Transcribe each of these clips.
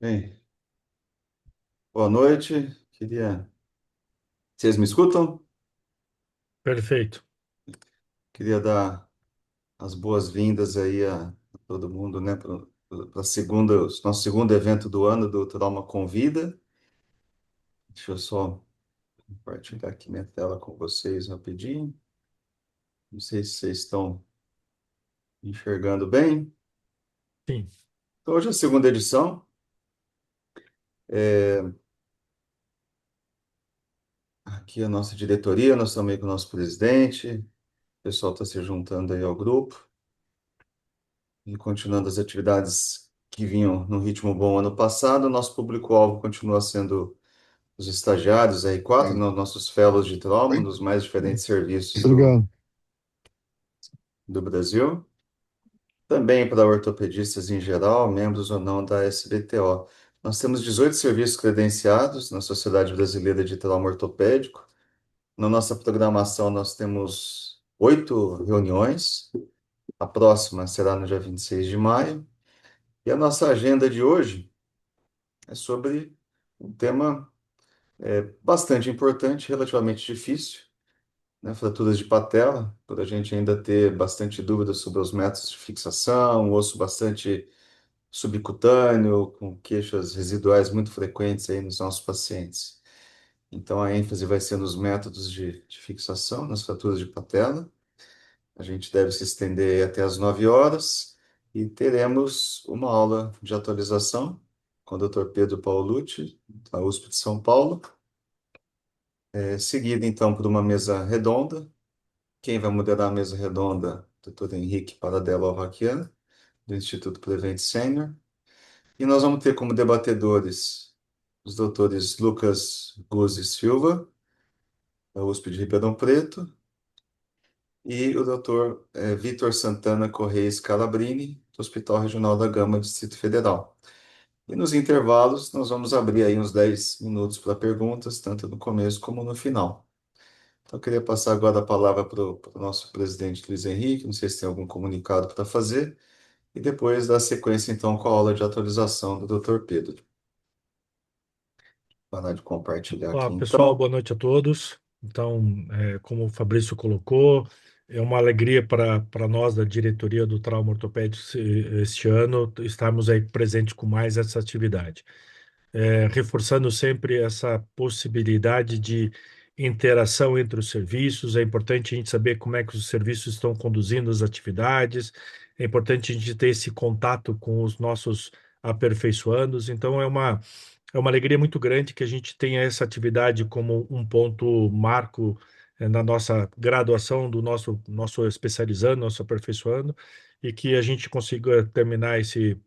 Bem, boa noite. Vocês me escutam? Perfeito. Queria dar as boas-vindas aí a todo mundo, né, para nosso segundo evento do ano do Trauma Convida. Deixa eu só compartilhar aqui minha tela com vocês rapidinho. Não sei se vocês estão enxergando bem. Sim, Então, hoje é a segunda edição. É, Aqui a nossa diretoria, nós estamos aí com o nosso presidente. O pessoal está se juntando aí ao grupo e continuando as atividades que vinham no ritmo bom ano passado. Nosso público-alvo continua sendo os estagiários R4, Obrigado. nossos fellows de trauma, Oi? nos mais diferentes serviços Obrigado. do Brasil. Também para ortopedistas em geral, membros ou não da SBTO. Nós temos 18 serviços credenciados na Sociedade Brasileira de Trauma Ortopédico. Na nossa programação, nós temos 8 reuniões. A próxima será no dia 26 de maio. E a nossa agenda de hoje é sobre um tema bastante importante, relativamente difícil, né? Fraturas de patela, por a gente ainda ter bastante dúvidas sobre os métodos de fixação, um osso bastante subcutâneo, com queixas residuais muito frequentes aí nos nossos pacientes. Então, a ênfase vai ser nos métodos de fixação, nas fraturas de patela. A gente deve se estender até às 9 horas e teremos uma aula de atualização com o Dr. Pedro Paolucci, da USP de São Paulo, seguida então por uma mesa redonda. Quem vai moderar a mesa redonda? Dr. Henrique Paradella Alvaquian, do Instituto Prevent Senior. E nós vamos ter como debatedores os doutores Lucas Guzzi Silva, da USP de Ribeirão Preto, e o doutor Vitor Santana Correia Scalabrini, do Hospital Regional da Gama, Distrito Federal. E nos intervalos, nós vamos abrir aí uns 10 minutos para perguntas, tanto no começo como no final. Então, eu queria passar agora a palavra para o nosso presidente Luiz Henrique, não sei se tem algum comunicado para fazer, e depois dar sequência, então, com a aula de atualização do Dr. Pedro. Parar de compartilhar olá aqui, pessoal, então. boa noite a todos. Então, como o Fabrício colocou, é uma alegria para nós da diretoria do Trauma Ortopédico este ano estarmos aí presentes com mais essa atividade. Reforçando sempre essa possibilidade de interação entre os serviços. É importante a gente saber como é que os serviços estão conduzindo as atividades, é importante a gente ter esse contato com os nossos aperfeiçoandos. Então, é uma alegria muito grande que a gente tenha essa atividade como um ponto marco na nossa graduação do nosso especializando, nosso aperfeiçoando, e que a gente consiga terminar esse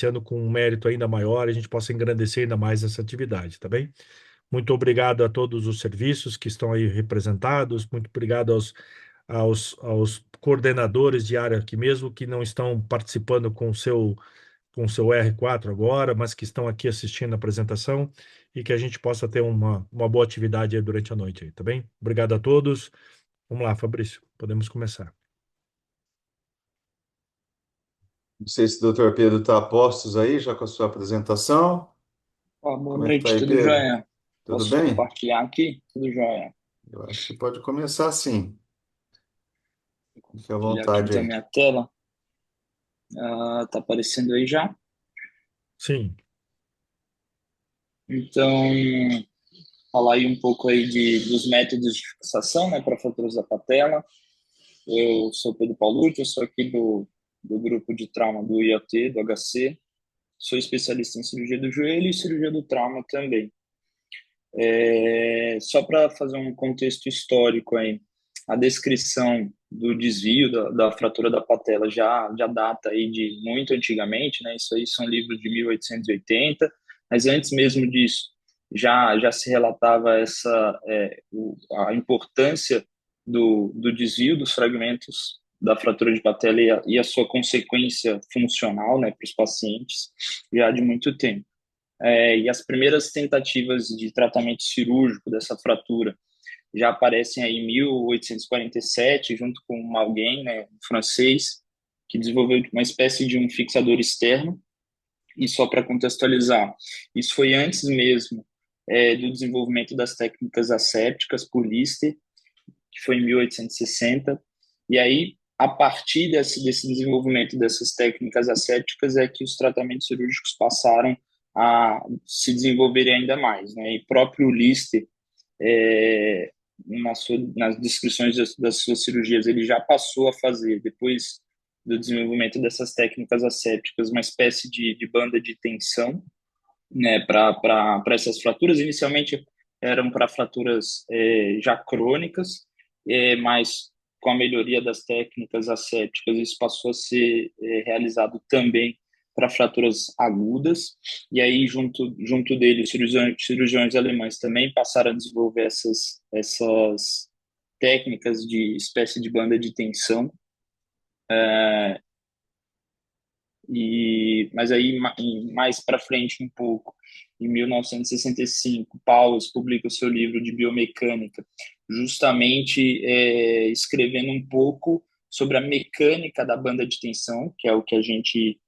ano com um mérito ainda maior, a gente possa engrandecer ainda mais essa atividade, tá bem? Muito obrigado a todos os serviços que estão aí representados, muito obrigado aos coordenadores de área aqui mesmo, que não estão participando com o seu R4 agora, mas que estão aqui assistindo a apresentação e que a gente possa ter uma boa atividade aí durante a noite aí, tá bem? Obrigado a todos. Vamos lá, Fabrício, podemos começar. Não sei se o Dr. Pedro está a postos aí, já com a sua apresentação. Ó, boa Como é que está noite, aí, tudo Pedro? jóia? Tudo Posso bem? compartilhar aqui? Tudo jóia. Eu acho que pode começar sim. Vou Fique à compartilhar aqui vontade então aí. minha tela. Tá aparecendo aí já? Sim, Então, falar aí um pouco aí dos métodos de fixação, né, para fraturas da patela. Eu sou Pedro Paulucci, eu sou aqui do grupo de trauma do IoT, do HC. Sou especialista em cirurgia do joelho e cirurgia do trauma também. Só para fazer um contexto histórico aí, a descrição do desvio da fratura da patela já data aí de muito antigamente, né? Isso aí são livros de 1880, mas antes mesmo disso já se relatava a importância do desvio dos fragmentos da fratura de patela e a sua consequência funcional, né, para os pacientes já de muito tempo. E as primeiras tentativas de tratamento cirúrgico dessa fratura já aparecem aí em 1847, junto com alguém, né, um francês, que desenvolveu uma espécie de um fixador externo, E só para contextualizar, isso foi antes mesmo do desenvolvimento das técnicas assépticas por Lister, que foi em 1860. E aí, a partir desse desenvolvimento dessas técnicas assépticas, é que os tratamentos cirúrgicos passaram a se desenvolverem ainda mais, né? E próprio Lister, nas descrições das suas cirurgias, ele já passou a fazer, depois do desenvolvimento dessas técnicas assépticas, uma espécie de banda de tensão, né, para essas fraturas. Inicialmente eram para fraturas já crônicas, mas com a melhoria das técnicas assépticas, isso passou a ser realizado também para fraturas agudas. E aí, junto dele, os cirurgiões alemães também passaram a desenvolver essas técnicas de espécie de banda de tensão. Mas aí, mais para frente um pouco, em 1965, Paulus publica o seu livro de biomecânica, justamente escrevendo um pouco sobre a mecânica da banda de tensão, que é o que a gente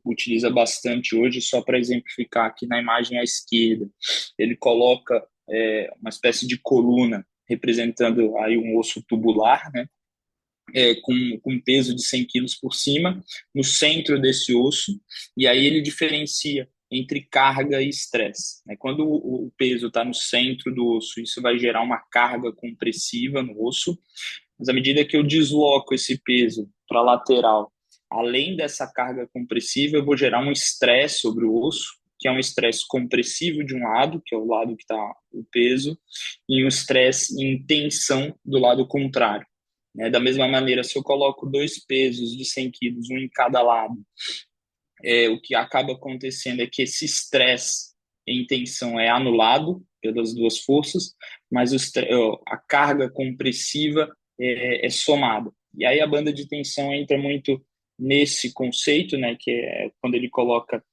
utiliza bastante hoje. Só para exemplificar, aqui na imagem à esquerda, ele coloca uma espécie de coluna representando aí um osso tubular, né? Com peso de 100 quilos por cima, no centro desse osso, e aí ele diferencia entre carga e estresse. Quando o peso está no centro do osso, isso vai gerar uma carga compressiva no osso, mas à medida que eu desloco esse peso para a lateral, além dessa carga compressiva, eu vou gerar um estresse sobre o osso, que é um estresse compressivo de um lado, que é o lado que está o peso, e um estresse em tensão do lado contrário. Da mesma maneira, se eu coloco dois pesos de 100 quilos, um em cada lado, o que acaba acontecendo é que esse estresse em tensão é anulado pelas duas forças, mas a carga compressiva é somada. E aí a banda de tensão entra muito nesse conceito, né, que é quando ele coloca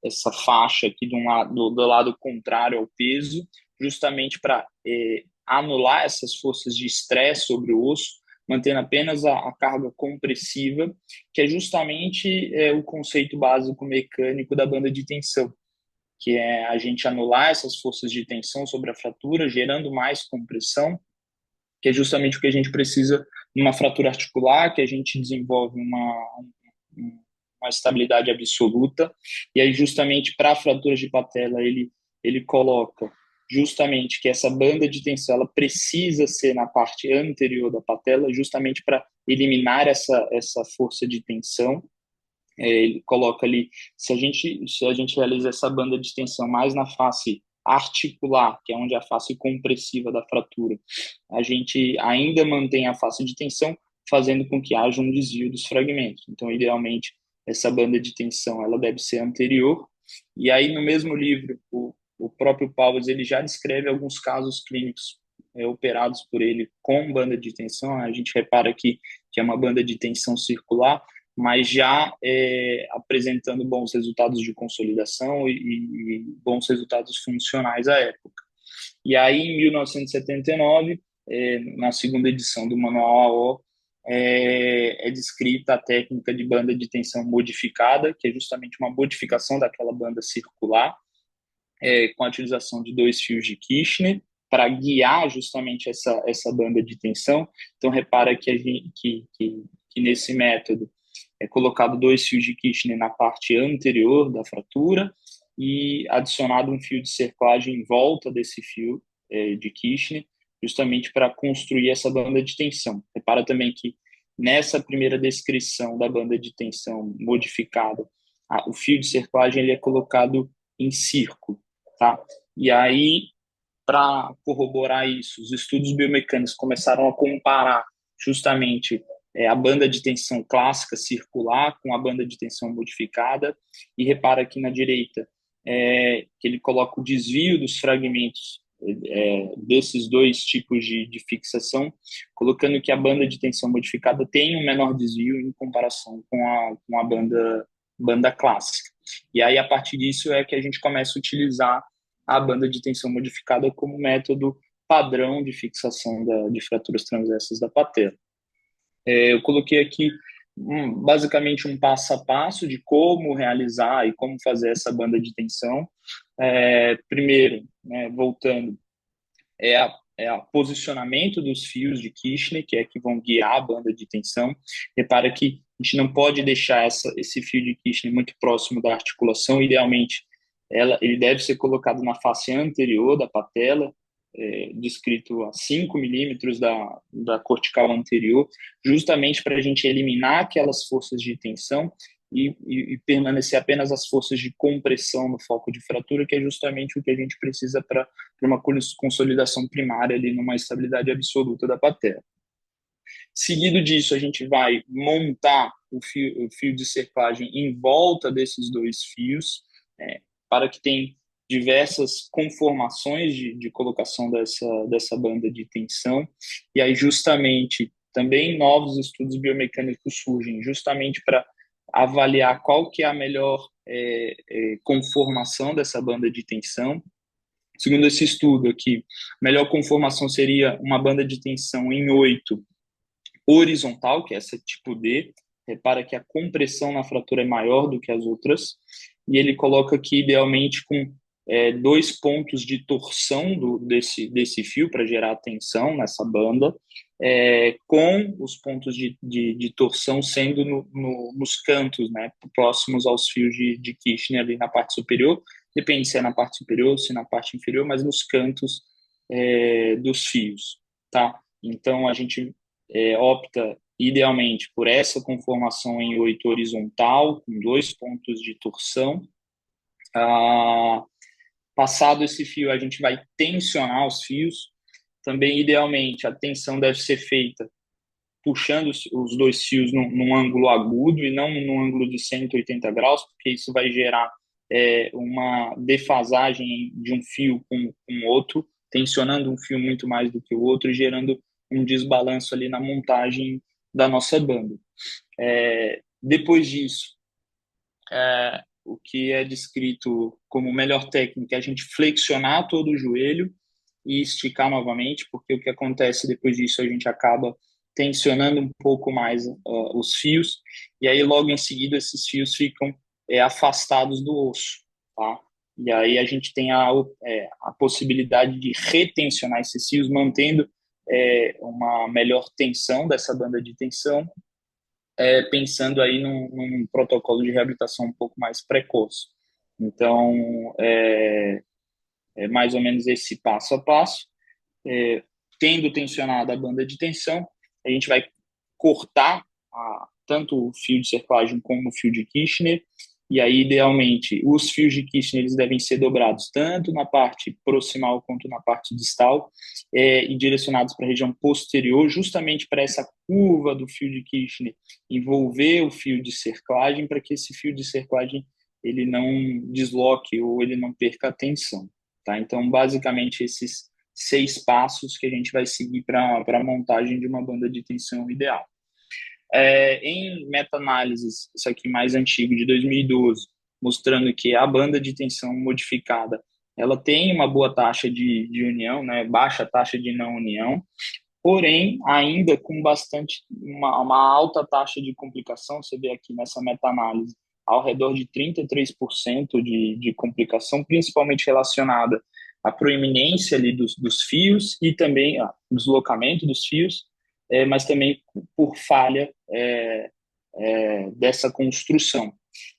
essa faixa aqui do lado contrário ao peso, justamente para anular essas forças de estresse sobre o osso, mantendo apenas a carga compressiva, que é justamente o conceito básico mecânico da banda de tensão, que é a gente anular essas forças de tensão sobre a fratura, gerando mais compressão, que é justamente o que a gente precisa numa fratura articular, que a gente desenvolve uma estabilidade absoluta. E aí, justamente para fraturas de patela, ele coloca justamente que essa banda de tensão ela precisa ser na parte anterior da patela, justamente para eliminar essa força de tensão. Ele coloca ali, se a gente realiza essa banda de tensão mais na face articular, que é onde é a face compressiva da fratura, a gente ainda mantém a face de tensão, fazendo com que haja um desvio dos fragmentos. Então, idealmente, essa banda de tensão ela deve ser anterior. E aí, no mesmo livro, o próprio Paulus ele já descreve alguns casos clínicos operados por ele com banda de tensão. A gente repara aqui que é uma banda de tensão circular, mas já apresentando bons resultados de consolidação e bons resultados funcionais à época. E aí, em 1979, na segunda edição do Manual AO, é descrita a técnica de banda de tensão modificada, que é justamente uma modificação daquela banda circular, com a utilização de dois fios de Kirchner, para guiar justamente essa banda de tensão. Então, repara que nesse método é colocado dois fios de Kirchner na parte anterior da fratura e adicionado um fio de cerclagem em volta desse fio de Kirchner, justamente para construir essa banda de tensão. Repara também que nessa primeira descrição da banda de tensão modificada, o fio de cerclagem ele é colocado em círculo, tá? E aí, para corroborar isso, os estudos biomecânicos começaram a comparar justamente a banda de tensão clássica circular com a banda de tensão modificada, e repara aqui na direita que ele coloca o desvio dos fragmentos desses dois tipos de fixação, colocando que a banda de tensão modificada tem um menor desvio em comparação com a banda clássica. E aí, a partir disso, é que a gente começa a utilizar a banda de tensão modificada como método padrão de fixação de fraturas transversas da patela. Eu coloquei aqui basicamente um passo a passo de como realizar e como fazer essa banda de tensão. Primeiro, né, voltando, é a posicionamento dos fios de Kirchner, que é que vão guiar a banda de tensão. Repara que a gente não pode deixar esse fio de Kirchner muito próximo da articulação. Idealmente, ele deve ser colocado na face anterior da patela, descrito a 5 milímetros da cortical anterior, justamente para a gente eliminar aquelas forças de tensão e permanecer apenas as forças de compressão no foco de fratura, que é justamente o que a gente precisa para uma consolidação primária ali numa estabilidade absoluta da patela. Seguido disso, a gente vai montar o fio de cerclagem em volta desses dois fios, para que tenha diversas conformações de colocação dessa banda de tensão. E aí, justamente, também novos estudos biomecânicos surgem, justamente para avaliar qual que é a melhor conformação dessa banda de tensão. Segundo esse estudo aqui, a melhor conformação seria uma banda de tensão em 8 horizontal, que é essa tipo D. Repara que a compressão na fratura é maior do que as outras. E ele coloca aqui, idealmente, com 2 pontos de torção desse fio para gerar tensão nessa banda, com os pontos de torção sendo nos cantos, né, próximos aos fios de Kirchner ali na parte superior. Depende se é na parte superior ou se é na parte inferior, mas nos cantos dos fios, tá? Então, a gente opta idealmente por essa conformação em 8 horizontal, com 2 pontos de torção. Passado esse fio, a gente vai tensionar os fios. Também, idealmente, a tensão deve ser feita puxando os 2 fios num ângulo agudo e não num ângulo de 180 graus, porque isso vai gerar uma defasagem de um fio com outro, tensionando um fio muito mais do que o outro, gerando um desbalanço ali na montagem da nossa banda. Depois disso, o que é descrito como melhor técnica é a gente flexionar todo o joelho e esticar novamente, porque o que acontece depois disso, a gente acaba tensionando um pouco mais os fios, e aí logo em seguida esses fios ficam afastados do osso, tá? E aí a gente tem a possibilidade de retensionar esses fios, mantendo uma melhor tensão dessa banda de tensão, pensando aí num protocolo de reabilitação um pouco mais precoce. Então, é mais ou menos esse passo a passo. Tendo tensionado a banda de tensão, a gente vai cortar tanto o fio de cerclagem como o fio de Kirchner, e aí, idealmente, os fios de Kirchner eles devem ser dobrados tanto na parte proximal quanto na parte distal, e direcionados para a região posterior, justamente para essa curva do fio de Kirchner envolver o fio de cerclagem, para que esse fio de cerclagem ele não desloque ou ele não perca a tensão. Tá? Então, basicamente, esses 6 passos que a gente vai seguir para a montagem de uma banda de tensão ideal. Em meta-análises, isso aqui mais antigo, de 2012, mostrando que a banda de tensão modificada ela tem uma boa taxa de união, né, baixa taxa de não união, porém, ainda com uma alta taxa de complicação. Você vê aqui nessa meta-análise, ao redor de 33% de complicação, principalmente relacionada à proeminência ali dos fios e também ao deslocamento dos fios, mas também por falha dessa construção.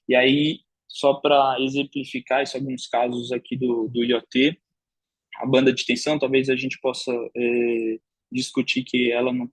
E aí, só para exemplificar isso, alguns casos aqui do IoT, a banda de tensão, talvez a gente possa discutir que ela não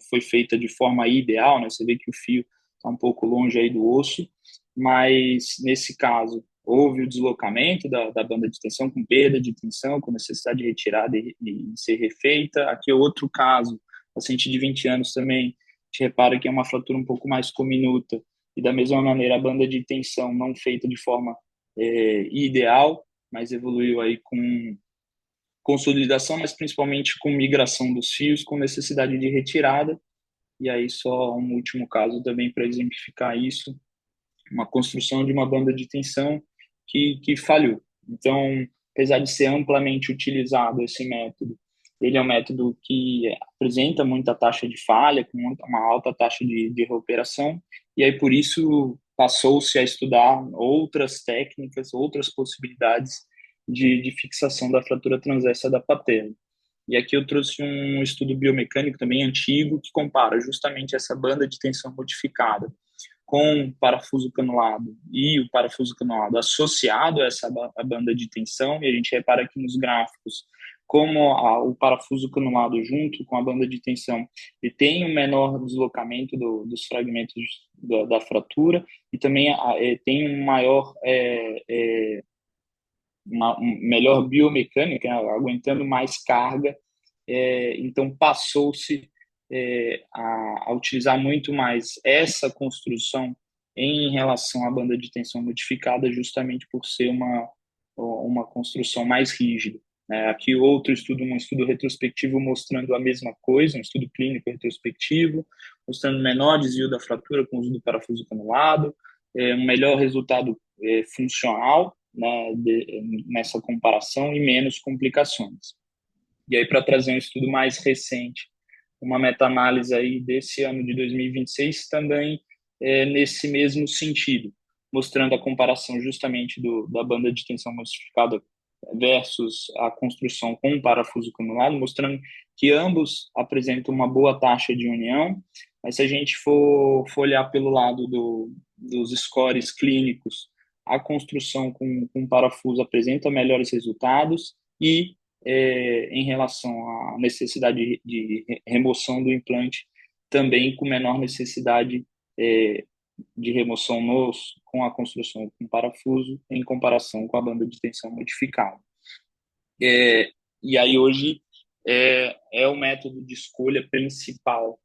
foi feita de forma ideal, né? Você vê que o fio está um pouco longe aí do osso, mas nesse caso houve o deslocamento da banda de tensão com perda de tensão, com necessidade de retirada e ser refeita. Aqui é outro caso, paciente de 20 anos também, a gente repara que é uma fratura um pouco mais cominuta, e da mesma maneira a banda de tensão não feita de forma ideal, mas evoluiu aí com consolidação, mas principalmente com migração dos fios, com necessidade de retirada. E aí só um último caso também para exemplificar isso, uma construção de uma banda de tensão que falhou. Então, apesar de ser amplamente utilizado esse método Ele é um método que apresenta muita taxa de falha, com uma alta taxa de recuperação, e aí por isso passou-se a estudar outras técnicas, outras possibilidades de fixação da fratura transversa da patela. E aqui eu trouxe um estudo biomecânico também antigo que compara justamente essa banda de tensão modificada com o parafuso canulado e o parafuso canulado associado a essa a banda de tensão, e a gente repara aqui nos gráficos como o parafuso canulado junto com a banda de tensão, ele tem um menor deslocamento dos fragmentos da fratura e também tem um maior melhor biomecânica, né, aguentando mais carga. Então passou-se a utilizar muito mais essa construção em relação à banda de tensão modificada, justamente por ser uma construção mais rígida. Aqui outro estudo, um estudo retrospectivo mostrando a mesma coisa, um estudo clínico retrospectivo, mostrando menor desvio da fratura com o uso do parafuso canulado, um melhor resultado funcional, né, nessa comparação e menos complicações. E aí, para trazer um estudo mais recente, uma meta-análise aí desse ano de 2026 também nesse mesmo sentido, mostrando a comparação justamente da banda de tensão modificada versus a construção com um parafuso canulado, mostrando que ambos apresentam uma boa taxa de união, mas se a gente for olhar pelo lado dos scores clínicos, a construção com parafuso apresenta melhores resultados e em relação à necessidade de remoção do implante, também com menor necessidade de remoção no osso com a construção com parafuso em comparação com a banda de tensão modificada. E aí hoje é o método de escolha principal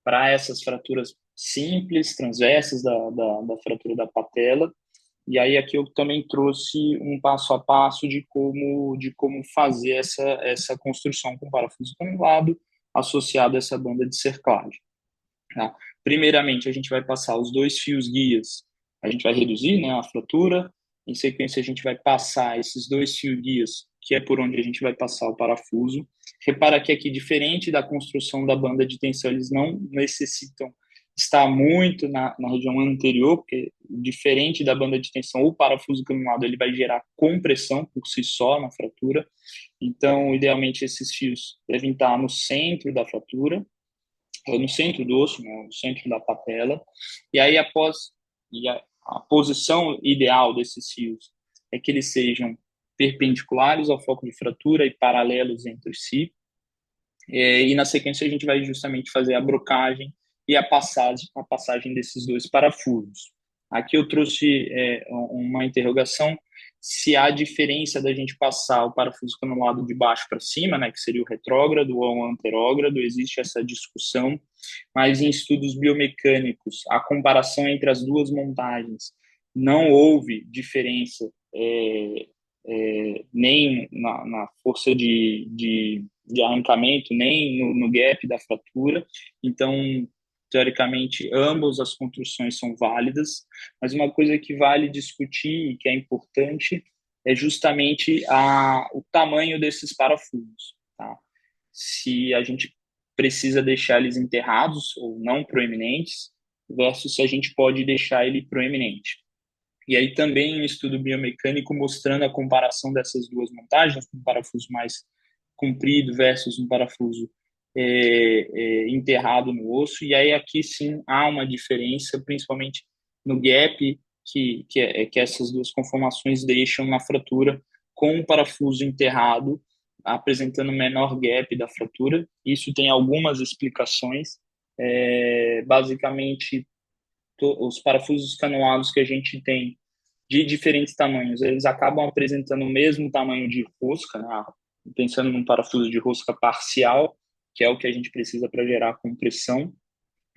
para essas fraturas simples, transversas da fratura da patela. E aí aqui eu também trouxe um passo a passo de como fazer essa construção com parafuso canulado associado a essa banda de cerclagem. Tá? Primeiramente, a gente vai passar os 2 fios guias, a gente vai reduzir, né, a fratura. Em sequência, a gente vai passar esses 2 fios guias, que é por onde a gente vai passar o parafuso. Repara que aqui, diferente da construção da banda de tensão, eles não necessitam estar muito na região anterior, porque diferente da banda de tensão, o parafuso canulado ele vai gerar compressão por si só na fratura. Então, idealmente, esses fios devem estar no centro da fratura, no centro do osso, né, no centro da patela. E aí, a posição ideal desses fios é que eles sejam perpendiculares ao foco de fratura e paralelos entre si. E na sequência, a gente vai justamente fazer a brocagem e a passagem desses 2 parafusos. Aqui eu trouxe uma interrogação se há diferença da gente passar o parafuso canulado de baixo para cima, né, que seria o retrógrado ou o anterógrado, existe essa discussão, mas em estudos biomecânicos, a comparação entre as duas montagens não houve diferença nem na força de arrancamento, nem no gap da fratura, então teoricamente, ambas as construções são válidas, mas uma coisa que vale discutir e que é importante é justamente o tamanho desses parafusos. Tá? Se a gente precisa deixar eles enterrados ou não proeminentes, versus se a gente pode deixar ele proeminente. E aí também um estudo biomecânico mostrando a comparação dessas duas montagens, um parafuso mais comprido versus um parafuso enterrado no osso, e aí aqui sim há uma diferença, principalmente no gap que essas duas conformações deixam na fratura, com o parafuso enterrado apresentando menor gap da fratura. Isso tem algumas explicações, basicamente os parafusos canulados que a gente tem de diferentes tamanhos, eles acabam apresentando o mesmo tamanho de rosca, né? Pensando num parafuso de rosca parcial, que é o que a gente precisa para gerar compressão.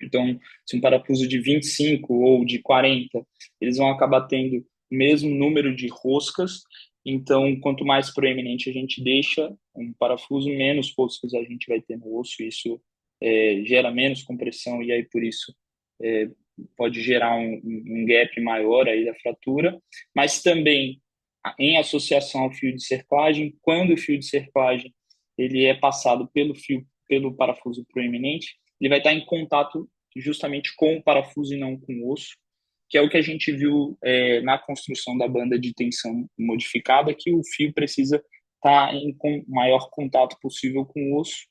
Então, se um parafuso de 25 ou de 40, eles vão acabar tendo o mesmo número de roscas. Então, quanto mais proeminente a gente deixa um parafuso, menos roscas a gente vai ter no osso. Isso gera menos compressão e aí, por isso, pode gerar um gap maior aí da fratura. Mas também, em associação ao fio de cerclagem, quando o fio de cerclagem ele é passado pelo fio, pelo parafuso proeminente, ele vai estar em contato justamente com o parafuso e não com o osso, que é o que a gente viu na construção da banda de tensão modificada, que o fio precisa estar em maior contato possível com o osso,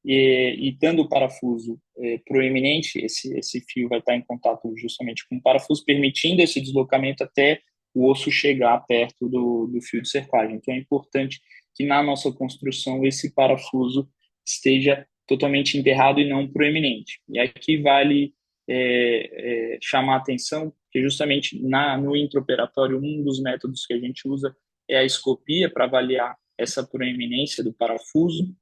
e tendo o parafuso proeminente, esse fio vai estar em contato justamente com o parafuso, permitindo esse deslocamento até o osso chegar perto do fio de cerclagem. Então é importante que na nossa construção esse parafuso esteja totalmente enterrado e não proeminente. E aqui vale chamar a atenção que justamente no intraoperatório um dos métodos que a gente usa é a escopia para avaliar essa proeminência do parafuso,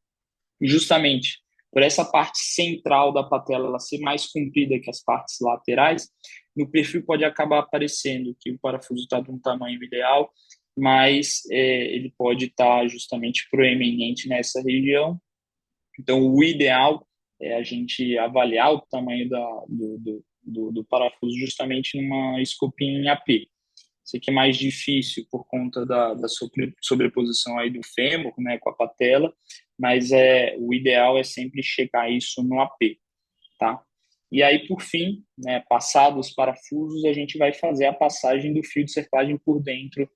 e justamente por essa parte central da patela ela ser mais comprida que as partes laterais, no perfil pode acabar aparecendo que o parafuso está de um tamanho ideal, mas ele pode estar justamente proeminente nessa região. Então, o ideal é a gente avaliar o tamanho do parafuso justamente numa escopinha em AP. Isso aqui é mais difícil por conta da sobreposição aí do fêmur, né, com a patela, mas o ideal é sempre checar isso no AP, tá? E aí, por fim, né, passados os parafusos, a gente vai fazer a passagem do fio de cerclagem por dentro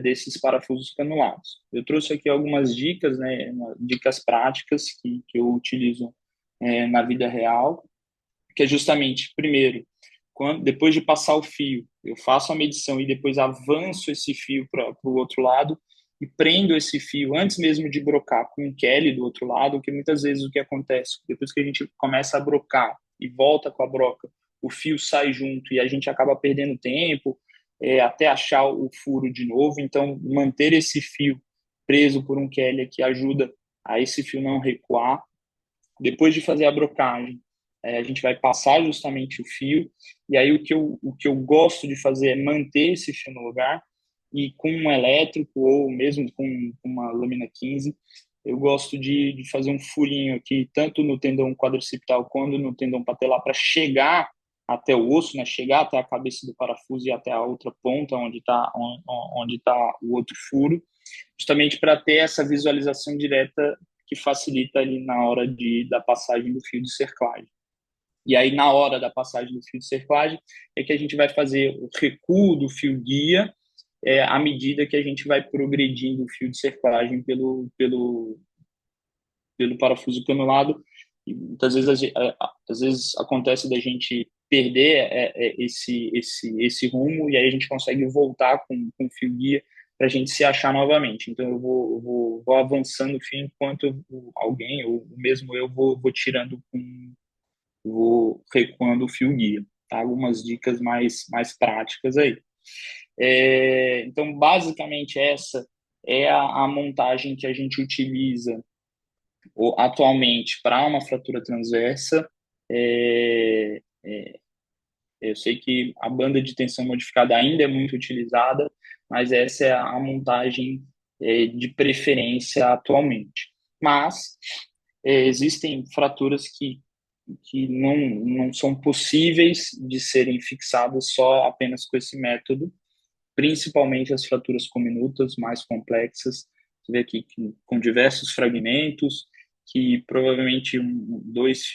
desses parafusos canulados. Eu trouxe aqui algumas dicas, né, dicas práticas que eu utilizo na vida real, que é justamente, primeiro, depois de passar o fio, eu faço a medição e depois avanço esse fio para o outro lado e prendo esse fio antes mesmo de brocar com um Kelly do outro lado, que muitas vezes o que acontece, depois que a gente começa a brocar e volta com a broca, o fio sai junto e a gente acaba perdendo tempo até achar o furo de novo. Então, manter esse fio preso por um Kelly aqui ajuda a esse fio não recuar. Depois de fazer a brocagem, a gente vai passar justamente o fio, e aí o que eu gosto de fazer é manter esse fio no lugar, e com um elétrico ou mesmo com uma lâmina 15, eu gosto de fazer um furinho aqui, tanto no tendão quadricipital quanto no tendão patelar, para chegar até o osso, né, chegar até a cabeça do parafuso e até a outra ponta onde tá o outro furo, justamente para ter essa visualização direta que facilita ali na hora da passagem do fio de cerclagem. E aí, na hora da passagem do fio de cerclagem, é que a gente vai fazer o recuo do fio guia à medida que a gente vai progredindo o fio de cerclagem pelo parafuso canulado. E muitas vezes, às vezes acontece da gente perder esse rumo, e aí a gente consegue voltar com o fio guia para a gente se achar novamente. Então, eu vou avançando o fio enquanto alguém, ou mesmo eu, vou tirando vou recuando o fio guia. Tá? Algumas dicas mais práticas aí. Então, basicamente, essa é a montagem que a gente utiliza atualmente para uma fratura transversa. Eu sei que a banda de tensão modificada ainda é muito utilizada, mas essa é a montagem de preferência atualmente. Mas existem fraturas que não são possíveis de serem fixadas só apenas com esse método, principalmente as fraturas cominutas mais complexas. Você vê aqui com diversos fragmentos, que provavelmente dois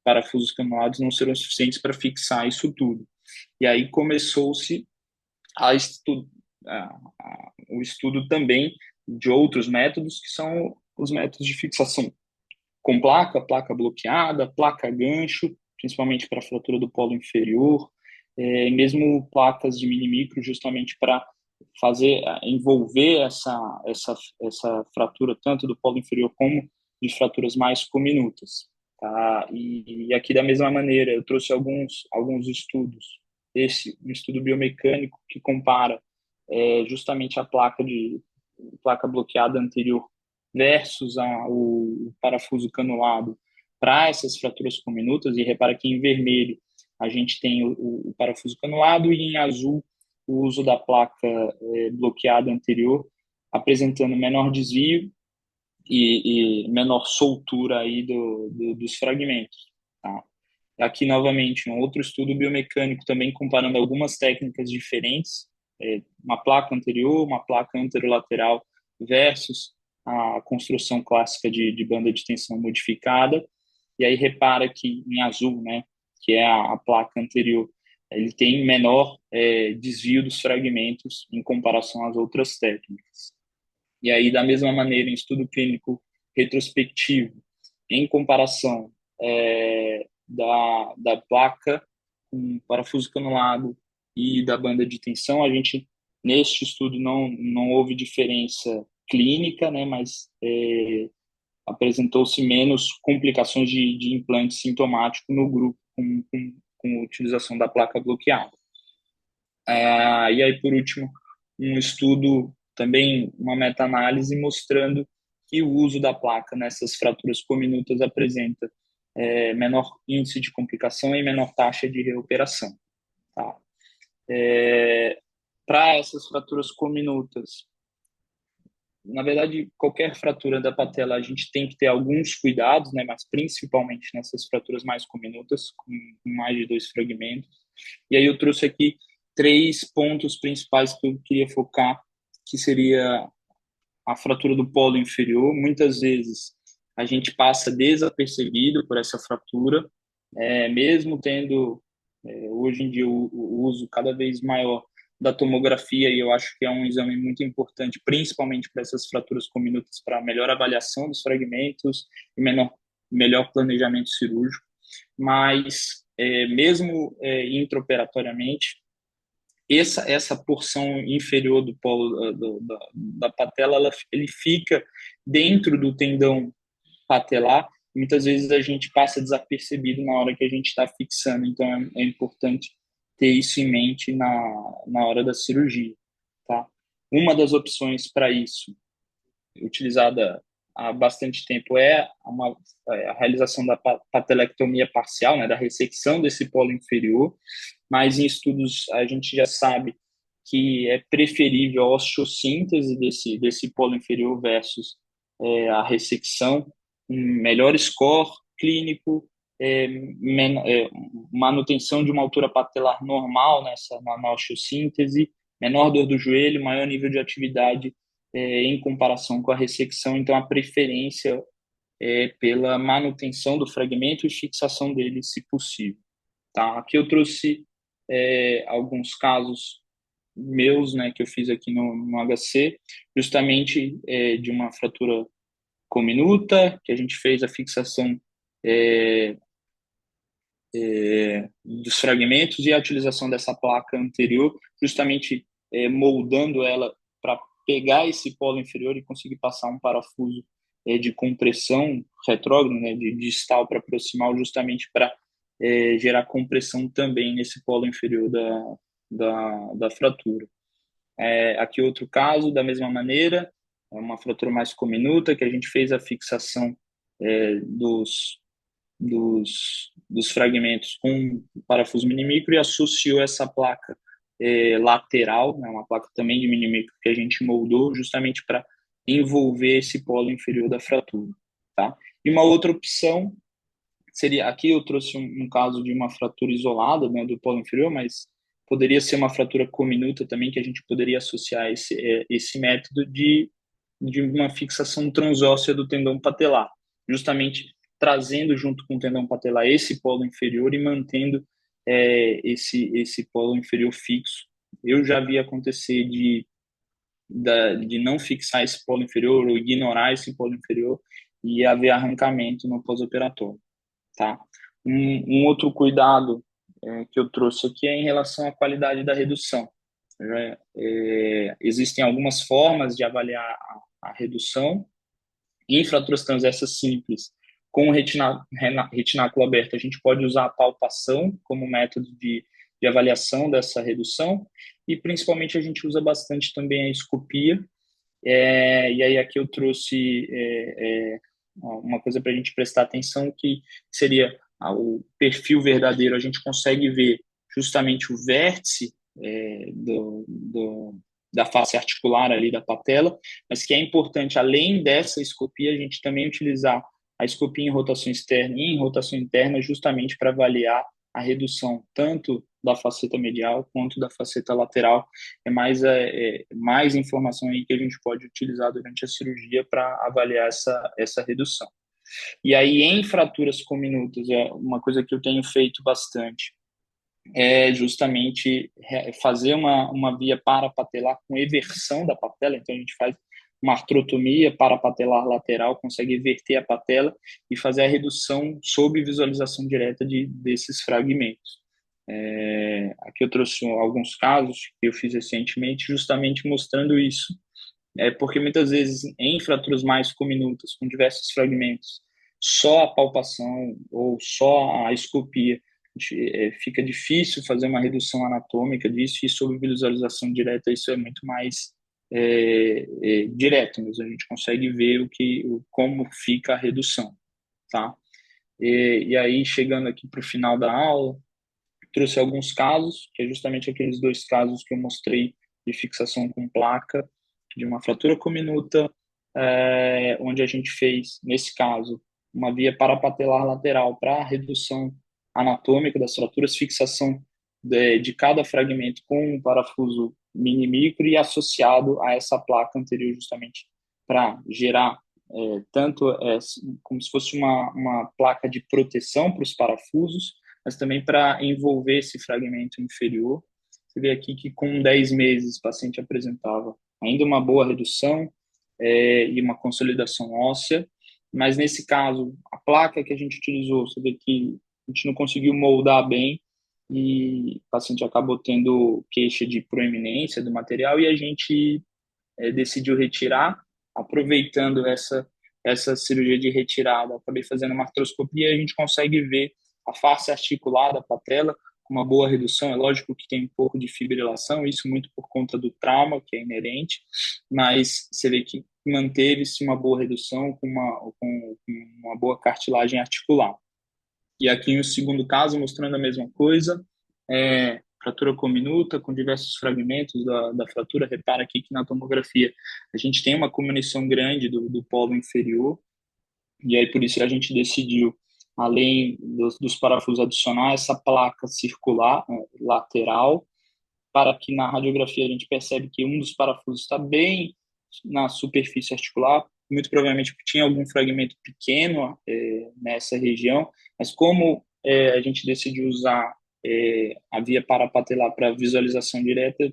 parafusos canulados não serão suficientes para fixar isso tudo. E aí começou-se o estudo também de outros métodos, que são os métodos de fixação com placa bloqueada, placa gancho, principalmente para a fratura do polo inferior, e mesmo placas de milimicro, justamente para envolver essa fratura tanto do polo inferior como de fraturas mais cominutas. Tá? E aqui da mesma maneira, eu trouxe alguns estudos. Um estudo biomecânico que compara justamente a placa bloqueada anterior versus o parafuso canulado para essas fraturas cominutas, e repara que em vermelho a gente tem o parafuso canulado e em azul o uso da placa bloqueada anterior, apresentando menor desvio e menor soltura aí dos fragmentos. Tá? Aqui, novamente, um outro estudo biomecânico também comparando algumas técnicas diferentes, uma placa anterior, uma placa anterolateral versus a construção clássica de banda de tensão modificada, e aí repara que em azul, né, que é a placa anterior, ele tem menor desvio dos fragmentos em comparação às outras técnicas. E aí, da mesma maneira, em estudo clínico retrospectivo, em comparação da placa com parafuso canulado e da banda de tensão, a gente, neste estudo, não houve diferença clínica, né, mas apresentou-se menos complicações de implante sintomático no grupo com utilização da placa bloqueada. E aí, por último, um estudo, também uma meta-análise mostrando que o uso da placa nessas fraturas cominutas apresenta menor índice de complicação e menor taxa de recuperação. Tá? Para essas fraturas cominutas, na verdade, qualquer fratura da patela, a gente tem que ter alguns cuidados, né, mas principalmente nessas fraturas mais cominutas, com mais de 2 fragmentos. E aí eu trouxe aqui 3 pontos principais que eu queria focar, que seria a fratura do polo inferior. Muitas vezes a gente passa desapercebido por essa fratura, mesmo tendo, hoje em dia, o uso cada vez maior da tomografia, e eu acho que é um exame muito importante, principalmente para essas fraturas cominutas, para melhor avaliação dos fragmentos e melhor planejamento cirúrgico. Mas, mesmo intraoperatoriamente, essa porção inferior do polo da patela, ele fica dentro do tendão patelar. Muitas vezes a gente passa desapercebido na hora que a gente está fixando, então é importante ter isso em mente na hora da cirurgia. Tá? Uma das opções para isso, utilizada há bastante tempo, é a realização da patelectomia parcial, né, da ressecção desse polo inferior, mas em estudos a gente já sabe que é preferível a osteossíntese desse polo inferior versus a ressecção, um melhor score clínico, manutenção de uma altura patelar normal na osteossíntese, menor dor do joelho, maior nível de atividade em comparação com a ressecção. Então, a preferência é pela manutenção do fragmento e fixação dele, se possível. Tá? Aqui eu trouxe alguns casos meus, né, que eu fiz aqui no HC, justamente de uma fratura cominuta, que a gente fez a fixação dos fragmentos e a utilização dessa placa anterior, justamente moldando ela para pegar esse polo inferior e conseguir passar um parafuso de compressão retrógrado, né, de distal para proximal, justamente para gerar compressão também nesse polo inferior da fratura. Aqui outro caso, da mesma maneira, é uma fratura mais cominuta, que a gente fez a fixação dos fragmentos com parafuso minimicro e associou essa placa lateral, né, uma placa também de minimicro que a gente moldou justamente para envolver esse polo inferior da fratura. Tá? E uma outra opção seria, aqui eu trouxe um caso de uma fratura isolada, né, do polo inferior, mas poderia ser uma fratura cominuta também, que a gente poderia associar esse método de uma fixação transóssea do tendão patelar, justamente trazendo junto com o tendão patelar esse polo inferior e mantendo esse polo inferior fixo. Eu já vi acontecer de não fixar esse polo inferior ou ignorar esse polo inferior e haver arrancamento no pós-operatório. Tá? Um outro cuidado que eu trouxe aqui é em relação à qualidade da redução. Existem algumas formas de avaliar a redução. Em fraturas transversas simples, com o retináculo aberto, a gente pode usar a palpação como método de avaliação dessa redução, e principalmente a gente usa bastante também a escopia. E aí aqui eu trouxe uma coisa para a gente prestar atenção, que seria o perfil verdadeiro. A gente consegue ver justamente o vértice da face articular ali da patela, mas que é importante, além dessa escopia, a gente também utilizar a escopia em rotação externa e em rotação interna, justamente para avaliar a redução tanto da faceta medial quanto da faceta lateral. Mais informação aí que a gente pode utilizar durante a cirurgia para avaliar essa redução. E aí, em fraturas cominutas, é uma coisa que eu tenho feito bastante, é justamente fazer uma via parapatelar com eversão da patela. Então, a gente faz uma artrotomia parapatelar lateral, consegue everter a patela e fazer a redução sob visualização direta desses fragmentos. Aqui eu trouxe alguns casos que eu fiz recentemente, justamente mostrando isso. Porque muitas vezes, em fraturas mais cominutas, com diversos fragmentos, só a palpação ou só a escopia fica difícil fazer uma redução anatômica disso, e sob visualização direta isso é muito mais direto, mas a gente consegue ver como fica a redução, tá? E aí, chegando aqui para o final da aula, trouxe alguns casos, que é justamente aqueles dois casos que eu mostrei de fixação com placa, de uma fratura cominuta, onde a gente fez, nesse caso, uma via parapatelar lateral para redução anatômica das fraturas, fixação de cada fragmento com um parafuso mini micro e associado a essa placa anterior, justamente para gerar tanto como se fosse uma placa de proteção para os parafusos, mas também para envolver esse fragmento inferior. Você vê aqui que com 10 meses o paciente apresentava ainda uma boa redução e uma consolidação óssea, mas nesse caso, a placa que a gente utilizou, você vê que a gente não conseguiu moldar bem e o paciente acabou tendo queixa de proeminência do material e a gente decidiu retirar, aproveitando essa cirurgia de retirada, acabei fazendo uma artroscopia e a gente consegue ver a face articular da patela com uma boa redução. É lógico que tem um pouco de fibrilação, isso muito por conta do trauma que é inerente, mas você vê que manteve-se uma boa redução com uma boa cartilagem articular. E aqui no segundo caso, mostrando a mesma coisa, fratura cominuta com diversos fragmentos da fratura. Repara aqui que na tomografia a gente tem uma comunição grande do polo inferior, e aí por isso a gente decidiu, além dos parafusos adicionais, essa placa circular lateral, para que na radiografia a gente percebe que um dos parafusos está bem na superfície articular, muito provavelmente tinha algum fragmento pequeno nessa região, mas como a gente decidiu usar a via parapatelar para visualização direta,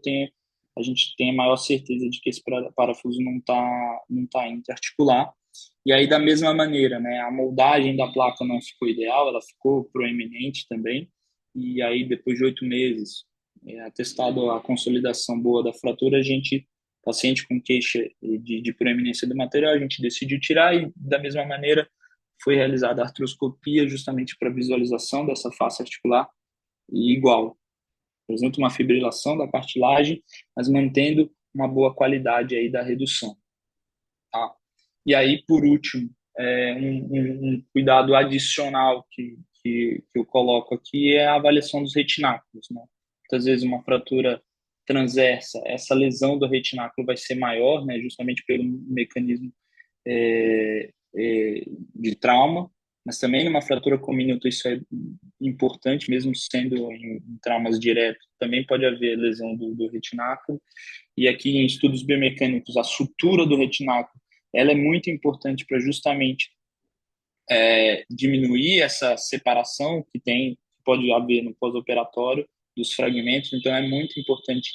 a gente tem a maior certeza de que esse parafuso não tá interarticular. E aí, da mesma maneira, né, a moldagem da placa não ficou ideal, ela ficou proeminente também. E aí, depois de 8 meses, atestado a consolidação boa da fratura, paciente com queixa de proeminência do material, a gente decidiu tirar e, da mesma maneira, foi realizada a artroscopia justamente para visualização dessa face articular e igual. Apresenta uma fibrilação da cartilagem, mas mantendo uma boa qualidade aí da redução. Tá? E aí, por último, um cuidado adicional que eu coloco aqui é a avaliação dos retináculos, né? Muitas vezes uma fratura transversa, essa lesão do retináculo vai ser maior, né, justamente pelo mecanismo de trauma, mas também numa fratura cominuta isso é importante, mesmo sendo em traumas diretos, também pode haver lesão do retináculo. E aqui em estudos biomecânicos, a sutura do retináculo, ela é muito importante para justamente diminuir essa separação que pode haver no pós-operatório dos fragmentos. Então, é muito importante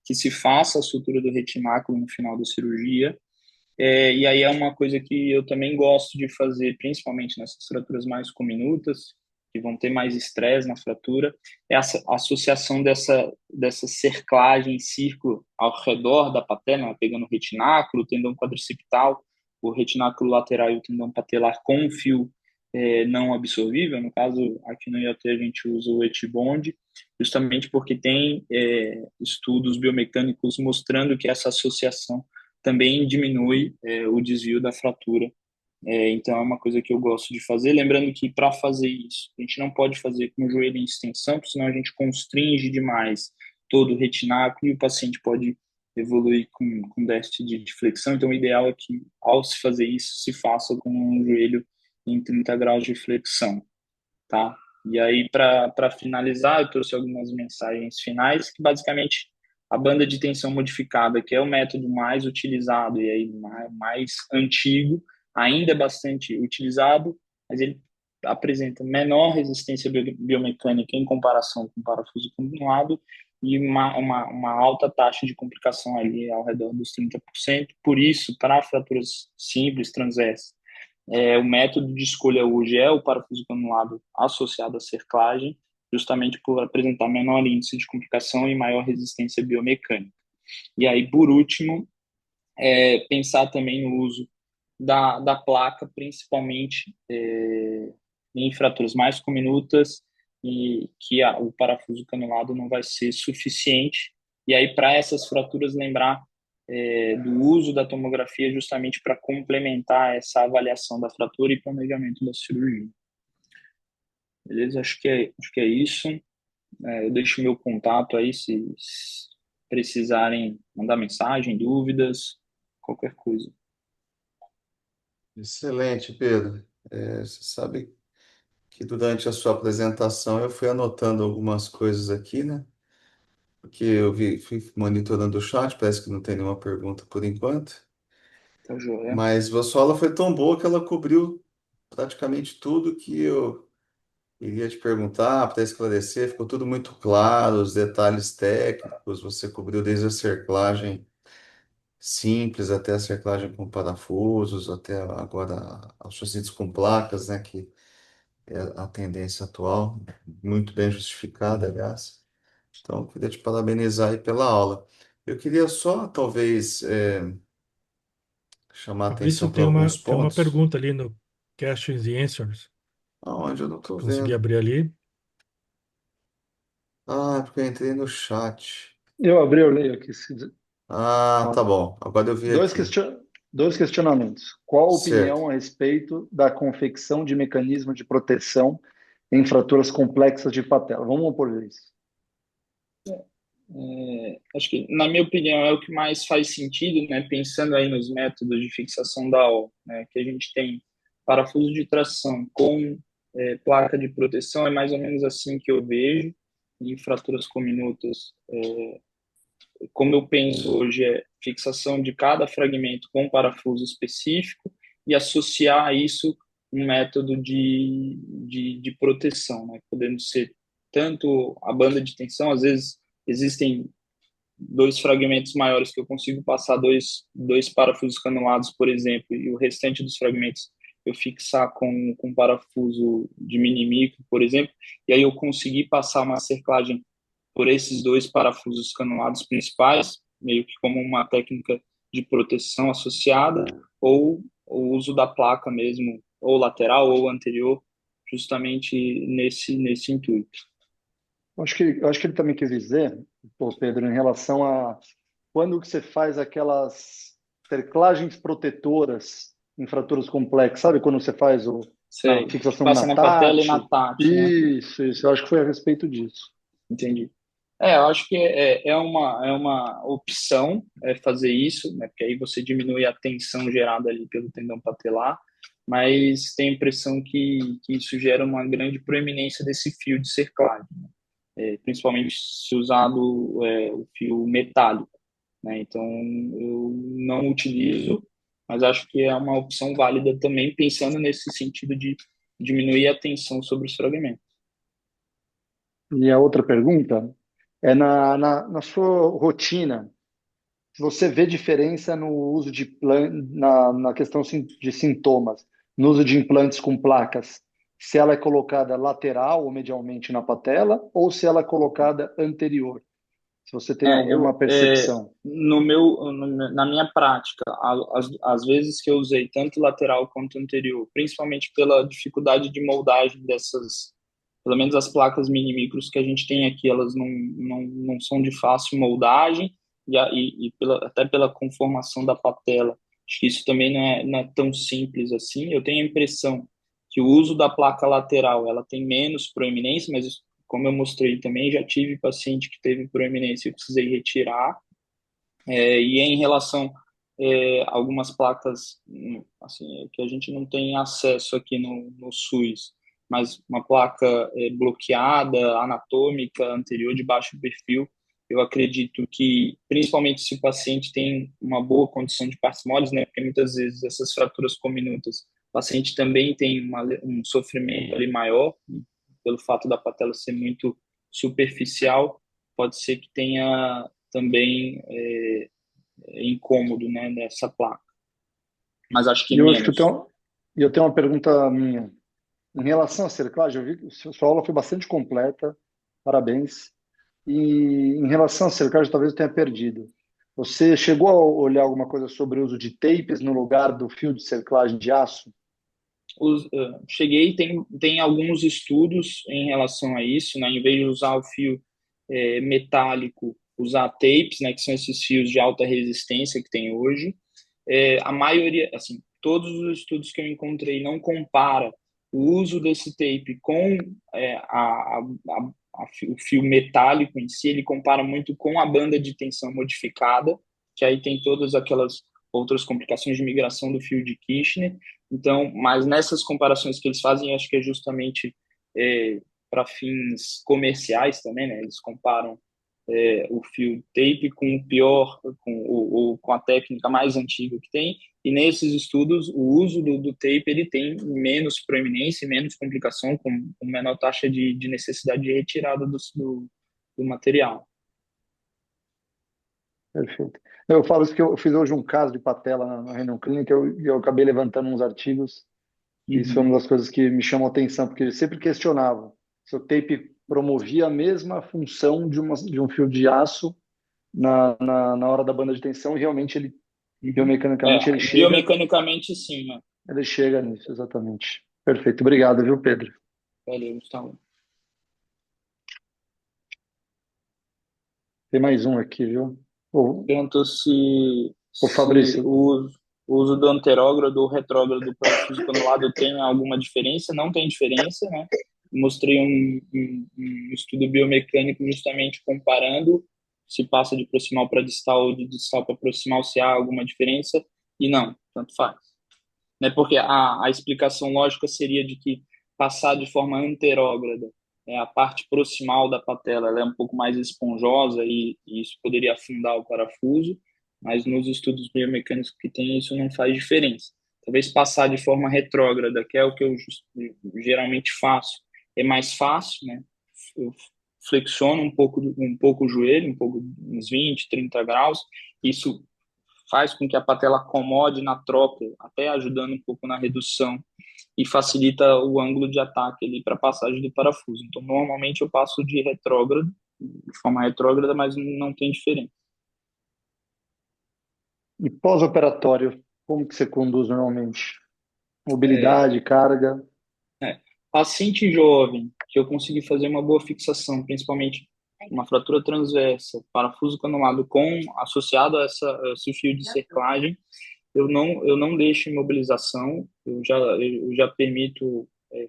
que se faça a sutura do retináculo no final da cirurgia. E aí é uma coisa que eu também gosto de fazer, principalmente nessas fraturas mais cominutas, que vão ter mais estresse na fratura, é a associação dessa cerclagem em círculo ao redor da patela, né, pegando o retináculo, o tendão quadricipital, o retináculo lateral e o tendão patelar com um fio não absorvível. No caso, aqui no IoT a gente usa o Etibond, justamente porque tem estudos biomecânicos mostrando que essa associação também diminui o desvio da fratura. Então, é uma coisa que eu gosto de fazer. Lembrando que, para fazer isso, a gente não pode fazer com o joelho em extensão, porque senão a gente constringe demais todo o retináculo e o paciente pode evoluir com déficit de flexão. Então, o ideal é que, ao se fazer isso, se faça com um joelho em 30 graus de flexão, tá? E aí, para finalizar, eu trouxe algumas mensagens finais, que basicamente a banda de tensão modificada, que é o método mais utilizado e aí mais antigo, ainda é bastante utilizado, mas ele apresenta menor resistência biomecânica em comparação com o parafuso continuado e uma alta taxa de complicação ali ao redor dos 30%. Por isso, para fraturas simples, transversas, o método de escolha hoje é o parafuso granulado associado à cerclagem, justamente por apresentar menor índice de complicação e maior resistência biomecânica. E aí, por último, pensar também no uso da placa, principalmente em fraturas mais diminutas, e que o parafuso canulado não vai ser suficiente. E aí, para essas fraturas, lembrar do uso da tomografia justamente para complementar essa avaliação da fratura e planejamento da cirurgia. Beleza? Acho que é isso. Eu deixo meu contato aí se precisarem mandar mensagem, dúvidas, qualquer coisa. Excelente, Pedro. Você sabe que durante a sua apresentação eu fui anotando algumas coisas aqui, né? Porque fui monitorando o chat, parece que não tem nenhuma pergunta por enquanto. Tá joia? Mas a sua aula foi tão boa que ela cobriu praticamente tudo que eu iria te perguntar para esclarecer. Ficou tudo muito claro, os detalhes técnicos, você cobriu desde a cerclagem simples até a cerclagem com parafusos, até agora os chassis com placas, né? Que é a tendência atual, muito bem justificada, aliás. Então, queria te parabenizar aí pela aula. Eu queria só, talvez, chamar a Fabrício, atenção para alguns tem uma pontos, pergunta ali no Questions and Answers. aonde eu não estou Consegui vendo. abrir ali. Ah, é porque eu entrei no chat. Eu abri, eu leio aqui. Ah, tá Ó, bom. Agora eu vi Dois, aqui. question... Dois questionamentos. Qual a Certo. opinião a respeito da confecção de mecanismo de proteção em fraturas complexas de patela? Vamos por isso. Acho que, na minha opinião, é o que mais faz sentido, né? Pensando aí nos métodos de fixação da O, né? Que a gente tem parafuso de tração com placa de proteção, é mais ou menos assim que eu vejo. Em fraturas cominutas, como eu penso hoje, é fixação de cada fragmento com um parafuso específico e associar a isso um método de proteção, né? Podendo ser tanto a banda de tensão, às vezes existem dois fragmentos maiores que eu consigo passar dois parafusos canulados, por exemplo, e o restante dos fragmentos eu fixar com parafuso de mini micro, por exemplo, e aí eu conseguir passar uma cerclagem por esses dois parafusos canulados principais, meio que como uma técnica de proteção associada, ou o uso da placa mesmo, ou lateral ou anterior, justamente nesse intuito. Eu acho que ele também quis dizer, pô, Pedro, em relação a quando que você faz aquelas cerclagens protetoras em fraturas complexas, sabe? Quando você faz na Sei. Que fixação passa na na patela e na TAT. TAT, né? Isso. Eu acho que foi a respeito disso. Entendi. Eu acho que é uma opção fazer isso, né? Porque aí você diminui a tensão gerada ali pelo tendão patelar, mas tenho a impressão que isso gera uma grande proeminência desse fio de cerclagem, né? Principalmente se usado o fio metálico, né? Então eu não utilizo, mas acho que é uma opção válida também, pensando nesse sentido de diminuir a tensão sobre os fragmentos. E a outra pergunta é na sua rotina, se você vê diferença no uso de na questão de sintomas, no uso de implantes com placas, se ela é colocada lateral ou medialmente na patela ou se ela é colocada anterior, se você tem alguma Eu, percepção. no meu, na minha prática, as vezes que eu usei tanto lateral quanto anterior, principalmente pela dificuldade de moldagem dessas, pelo menos as placas mini micros que a gente tem aqui, elas não são de fácil moldagem e até pela conformação da patela. Acho que isso também não é tão simples assim. Eu tenho a impressão que o uso da placa lateral, ela tem menos proeminência, mas como eu mostrei também, já tive paciente que teve proeminência e precisei retirar. E em relação a algumas placas assim, que a gente não tem acesso aqui no SUS, mas uma placa bloqueada, anatômica, anterior de baixo perfil, eu acredito que, principalmente se o paciente tem uma boa condição de partes moles, né, porque muitas vezes essas fraturas cominutas, o paciente também tem um sofrimento ali maior, pelo fato da patela ser muito superficial, pode ser que tenha também incômodo, né, nessa placa, mas acho que E eu acho que menos. eu tenho uma pergunta minha. Em relação à cerclagem, eu vi que sua aula foi bastante completa, parabéns. E em relação à cerclagem, talvez eu tenha perdido. Você chegou a olhar alguma coisa sobre o uso de tapes no lugar do fio de cerclagem de aço? Cheguei, tem alguns estudos em relação a isso, né? Em vez de usar o fio metálico, usar tapes, né? Que são esses fios de alta resistência que tem hoje. A maioria, assim, todos os estudos que eu encontrei não compara o uso desse tape com o fio metálico em si, ele compara muito com a banda de tensão modificada, que aí tem todas aquelas outras complicações de migração do fio de Kirchner. Então, mas nessas comparações que eles fazem, acho que é justamente para fins comerciais também, né? Eles comparam o fio tape com o pior, com a técnica mais antiga que tem, e nesses estudos o uso do tape ele tem menos proeminência, menos complicação, com menor taxa de necessidade de retirada do material. Perfeito. Eu falo isso que eu fiz hoje um caso de patela na reunião clínica e eu acabei levantando uns artigos. Isso foi Uhum. uma das coisas que me chamou a atenção, porque eles sempre questionavam se o tape promovia a mesma função de um fio de aço na hora da banda de tensão e realmente Uhum. biomecanicamente, Biomecanicamente, sim, né? ele chega nisso, exatamente. Perfeito. Obrigado, viu, Pedro? Valeu, Gustavo. Tem mais um aqui, viu? Perguntou O se Fabrício, o uso do anterógrado ou retrógrado do parafuso canulado tem alguma diferença. Não tem diferença, né? Mostrei um estudo biomecânico justamente comparando se passa de proximal para distal ou de distal para proximal, se há alguma diferença, e não, tanto faz. Né? Porque a explicação lógica seria de que passar de forma anterógrada, a parte proximal da patela, ela é um pouco mais esponjosa e isso poderia afundar o parafuso, mas nos estudos biomecânicos que tem isso não faz diferença. Talvez passar de forma retrógrada, que é o que eu geralmente faço, é mais fácil, né? Eu flexiono um pouco o joelho, um pouco uns 20, 30 graus, isso faz com que a patela acomode na troca, até ajudando um pouco na redução e facilita o ângulo de ataque ali para a passagem do parafuso. Então, normalmente eu passo de forma retrógrada, mas não tem diferença. e pós-operatório, como que você conduz normalmente? É, Mobilidade, carga? Paciente jovem, que eu consegui fazer uma boa fixação, principalmente uma fratura transversa, parafuso canulado associado a esse fio de cerclagem, eu não deixo imobilização, eu já permito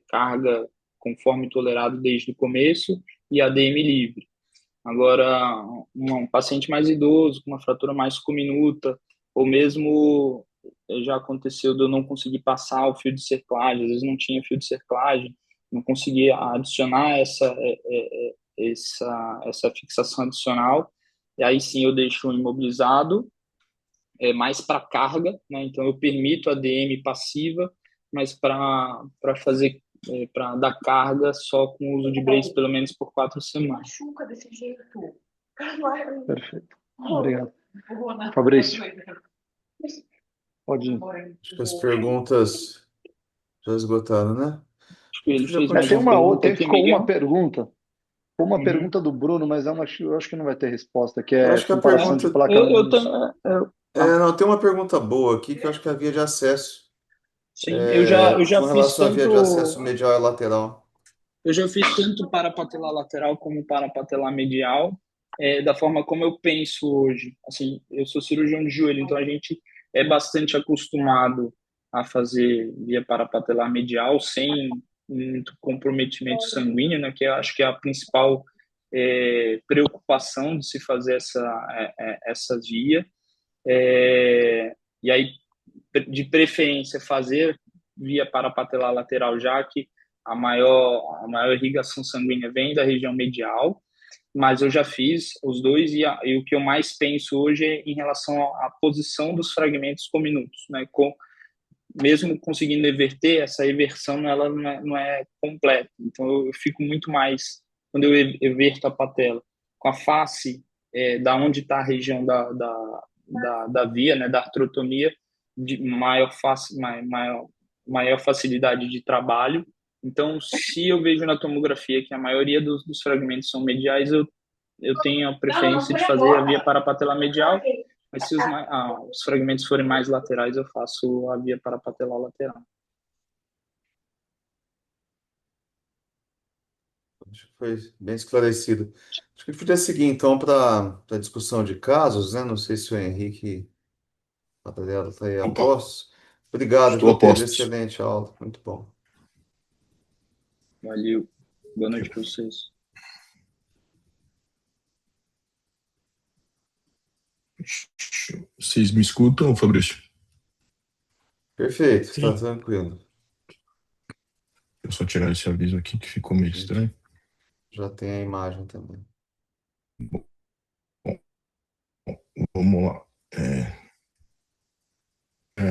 carga conforme tolerado desde o começo e ADM livre. Agora, um paciente mais idoso, com uma fratura mais cominuta, ou mesmo já aconteceu de eu não conseguir passar o fio de cerclagem, às vezes não tinha fio de cerclagem, não conseguia adicionar essa fixação adicional, e aí sim eu deixo imobilizado, mais para carga, né? Então eu permito a DM passiva, mas para fazer para dar carga só com o uso de brace pelo menos por 4 semanas. Machuca desse jeito. Perfeito. Obrigado. Fabrício, pode ir. Acho que as perguntas já esgotaram, né? Acho que Acho ele que já fez mais Tem uma uma continua. outra, pergunta aqui, ficou uma Miguel. pergunta. Uma Uhum. pergunta do Bruno, mas eu acho que não vai ter resposta, que Eu é acho que a comparação de pergunta. placa. Eu tenho, Não, tem uma pergunta boa aqui que eu acho que é a via de acesso. sim, eu já Com fiz relação à via de tanto acesso medial e lateral. Eu já fiz tanto para patelar lateral como para patelar medial, da forma como eu penso hoje. Assim, eu sou cirurgião de joelho, então a gente é bastante acostumado a fazer via para patelar medial sem muito comprometimento sanguíneo, né? Que eu acho que é a principal preocupação de se fazer essa via. E aí, de preferência, fazer via para patelar lateral, já que a maior irrigação sanguínea vem da região medial, mas eu já fiz os dois e o que eu mais penso hoje é em relação à posição dos fragmentos com minutos, né? Mesmo conseguindo reverter, essa reversão ela não é completa. Então eu fico muito mais, quando eu everto a patela, com a face da onde está a região da via, né, da artrotomia, de maior facilidade de trabalho. Então, se eu vejo na tomografia que a maioria dos fragmentos são mediais, eu tenho a preferência de fazer a via parapatelar medial, mas se os fragmentos forem mais laterais, eu faço a via parapatelar lateral. Acho que foi bem esclarecido. Acho que a gente podia seguir então para a discussão de casos, né? Não sei se o Henrique Adriano está aí a Opa, postos. Obrigado, estou viu, a Pedro? postos. Excelente aula, muito bom. Valeu. Boa noite para vocês. Vocês me escutam, Fabrício? Perfeito, está Sim. tranquilo. Deixa eu só tirar esse aviso aqui que ficou meio estranho. Já tem a imagem também. Vamos lá.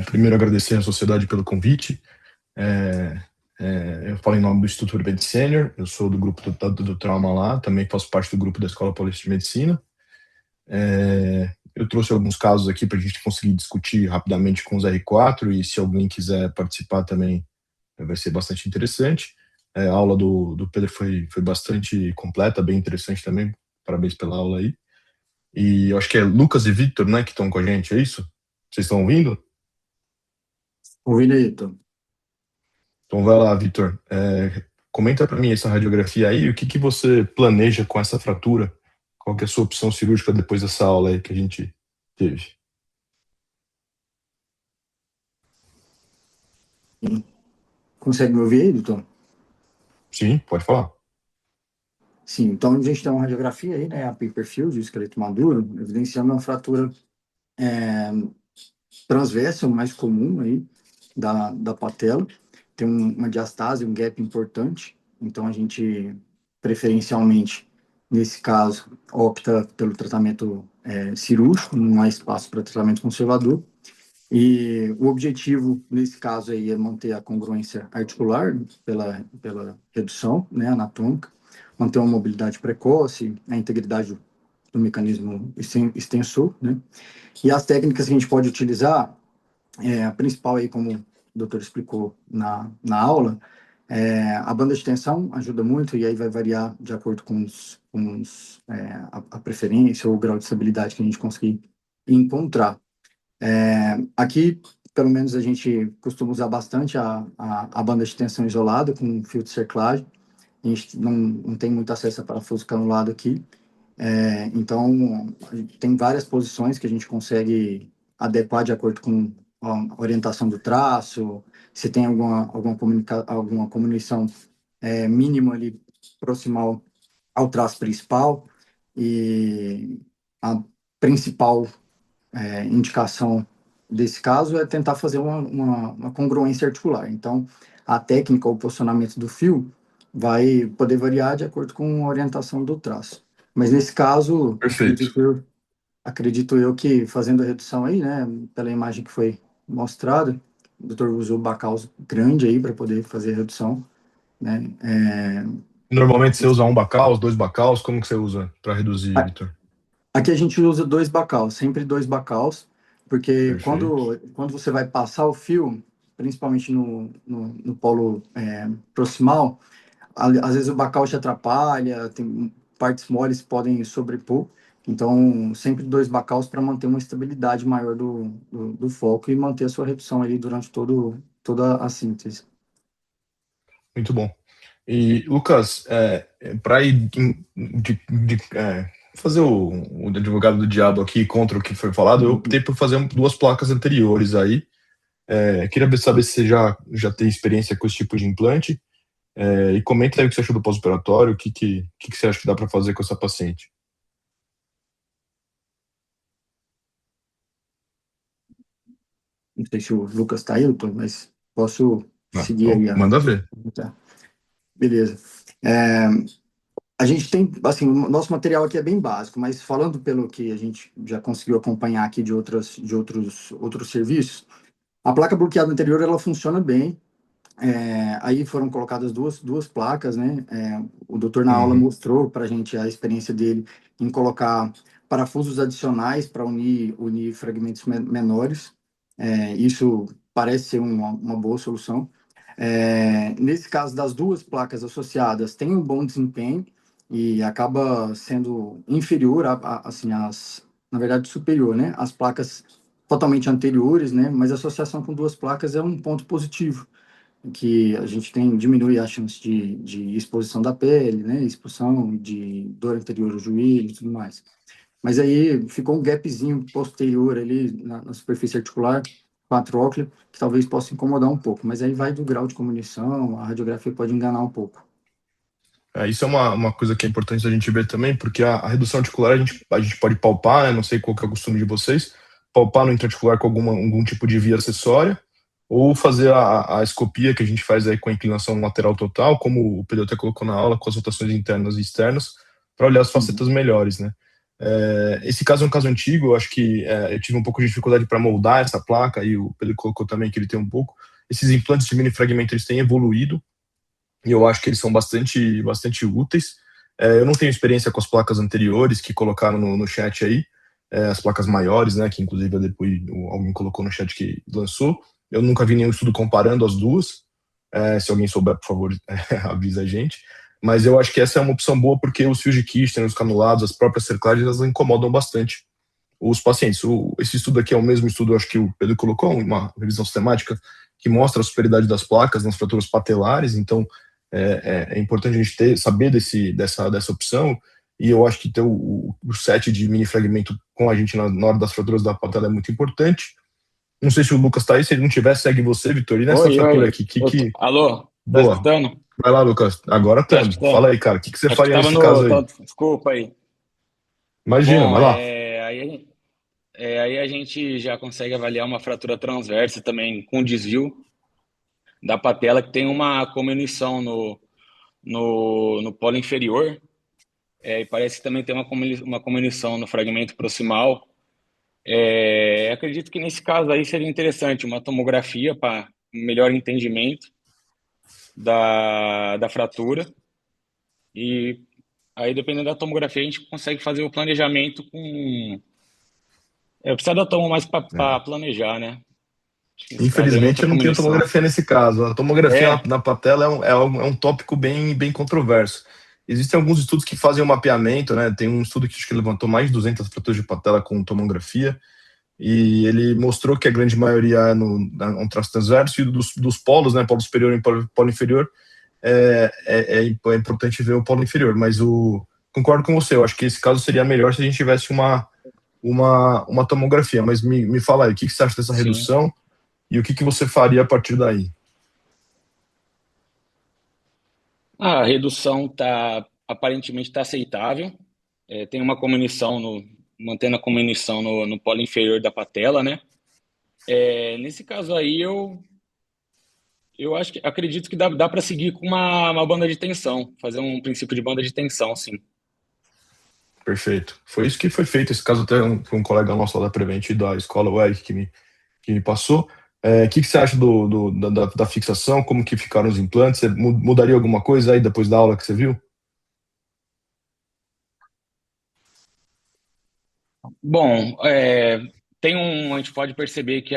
Primeiro, agradecer à sociedade pelo convite. Eu falo em nome do Instituto Urban Senior, eu sou do grupo do trauma lá, também faço parte do grupo da Escola Paulista de Medicina. Eu trouxe alguns casos aqui para a gente conseguir discutir rapidamente com os R4 e se alguém quiser participar também vai ser bastante interessante. A aula do Pedro foi bastante completa, bem interessante também. Parabéns pela aula aí. E eu acho que é Lucas e Victor, né, que estão com a gente, é isso? Vocês estão ouvindo? Ouvindo aí, Tom. Então vai lá, Victor. Comenta para mim essa radiografia aí, o que você planeja com essa fratura? Qual que é a sua opção cirúrgica depois dessa aula aí que a gente teve? Consegue me ouvir aí, Tom? Sim, pode falar. Sim, então a gente tem uma radiografia aí, né, a Paperfield, o esqueleto maduro, evidenciando uma fratura transversa, o mais comum aí, da patela. Tem uma diastase, um gap importante, então a gente, preferencialmente, nesse caso, opta pelo tratamento cirúrgico, não há espaço para tratamento conservador. E o objetivo, nesse caso aí, é manter a congruência articular pela redução, né, anatômica, manter uma mobilidade precoce, a integridade do mecanismo extensor, né? E as técnicas que a gente pode utilizar, a principal aí, como o doutor explicou na aula, a banda de tensão ajuda muito, e aí vai variar de acordo com a preferência ou o grau de estabilidade que a gente conseguir encontrar. Aqui, pelo menos, a gente costuma usar bastante a banda de tensão isolada com fio de cerclagem. A gente não tem muito acesso a parafuso canulado aqui. Então, tem várias posições que a gente consegue adequar de acordo com a orientação do traço, se tem alguma comunicação mínima ali proximal ao traço principal. E a principal indicação desse caso é tentar fazer uma congruência articular. Então, a técnica ou posicionamento do fio vai poder variar de acordo com a orientação do traço. Mas nesse caso, Perfeito. acredito eu que fazendo a redução aí, né, pela imagem que foi mostrada, o doutor usou bacaus grande aí para poder fazer a redução, né? Normalmente você usa um bacaus, dois bacaus, como que você usa para reduzir, Victor? Aqui a gente usa dois bacaus, sempre dois bacaus, porque Perfeito. quando você vai passar o fio, principalmente no polo proximal, às vezes o bacal te atrapalha, tem partes moles que podem sobrepor, então sempre dois bacaus para manter uma estabilidade maior do foco e manter a sua redução ali durante toda a síntese. Muito bom. E, Lucas, para ir fazer o advogado do diabo aqui contra o que foi falado, eu optei por fazer duas placas anteriores aí. Queria saber se você já tem experiência com esse tipo de implante. E comenta aí o que você achou do pós-operatório, o que você acha que dá para fazer com essa paciente. Não sei se o Lucas está aí, mas posso seguir Então, aí. manda ver. Tá. Beleza. A gente tem, assim, o nosso material aqui é bem básico, mas falando pelo que a gente já conseguiu acompanhar aqui de outros serviços, a placa bloqueada anterior, ela funciona bem. Aí foram colocadas duas placas, né? O doutor na aula mostrou para a gente a experiência dele em colocar parafusos adicionais para unir fragmentos menores. Isso parece ser uma boa solução. Nesse caso das duas placas associadas, tem um bom desempenho e acaba sendo inferior assim, na verdade superior, né? As placas totalmente anteriores, né? Mas a associação com duas placas é um ponto positivo, que a gente diminui a chance de exposição da pele, né? Expulsão de dor anterior ao joelho e tudo mais. Mas aí ficou um gapzinho posterior ali na superfície articular com a trochlea, que talvez possa incomodar um pouco, mas aí vai do grau de comunicação, a radiografia pode enganar um pouco. Isso é uma coisa que é importante a gente ver também, porque a redução articular a gente pode palpar, né? Não sei qual que é o costume de vocês, palpar no intraarticular com algum tipo de via acessória, ou fazer a escopia que a gente faz aí com a inclinação lateral total, como o Pedro até colocou na aula, com as rotações internas e externas, para olhar as facetas melhores, né? Esse caso é um caso antigo, eu acho que eu tive um pouco de dificuldade para moldar essa placa, e o Pedro colocou também que ele tem um pouco. Esses implantes de mini fragmento, eles têm evoluído, e eu acho que eles são bastante úteis. Eu não tenho experiência com as placas anteriores que colocaram no chat aí, as placas maiores, né, que inclusive depois alguém colocou no chat que lançou. Eu nunca vi nenhum estudo comparando as duas. Se alguém souber, por favor, avisa a gente. Mas eu acho que essa é uma opção boa porque os fios de Kirchner, os canulados, as próprias cerclagens, elas incomodam bastante os pacientes. Esse estudo aqui é o mesmo estudo, acho que o Pedro colocou, uma revisão sistemática que mostra a superioridade das placas nas fraturas patelares. Então, é importante a gente saber dessa opção, e eu acho que ter o set de mini fragmento com a gente na hora das fraturas da patela é muito importante. Não sei se o Lucas tá aí, se ele não tiver, segue você, Vitor. E nessa fratura aqui, Alô, tá Boa. escutando? Vai lá, Lucas. Agora Tá estamos. escutando? Fala aí, cara. O que você Acho que faria tava nesse caso aí? Desculpa aí. Imagina, Bom, vai lá. aí a gente já consegue avaliar uma fratura transversa também com desvio da patela, que tem uma cominição no polo inferior, e parece que também tem uma cominição no fragmento proximal. Acredito que nesse caso aí seria interessante uma tomografia para melhor entendimento da fratura, e aí dependendo da tomografia a gente consegue fazer o planejamento com... precisa da tomo mais para planejar, né? Nesse caso aí, Infelizmente, muita eu não tenho cominição. tomografia nesse caso. A tomografia na patela é um tópico bem controverso. Existem alguns estudos que fazem o mapeamento, né? Tem um estudo que acho que levantou mais de 200 fraturas de patela com tomografia, e ele mostrou que a grande maioria é um traço transverso, e dos polos, né? Polo superior e polo inferior, é importante ver o polo inferior. Mas concordo com você, eu acho que esse caso seria melhor se a gente tivesse uma tomografia. Mas me fala aí, o que você acha dessa redução? E o que você faria a partir daí? A redução aparentemente está aceitável. Tem uma cominição mantendo a cominição no polo inferior da patela, né? Nesse caso aí, eu acredito que dá para seguir com uma banda de tensão, fazer um princípio de banda de tensão, sim. Perfeito. Foi isso que foi feito. Esse caso até um colega nosso lá da Prevent da escola, o Eric, que me passou. O que você acha da fixação? Como que ficaram os implantes? Você mudaria alguma coisa aí depois da aula que você viu? Bom, a gente pode perceber que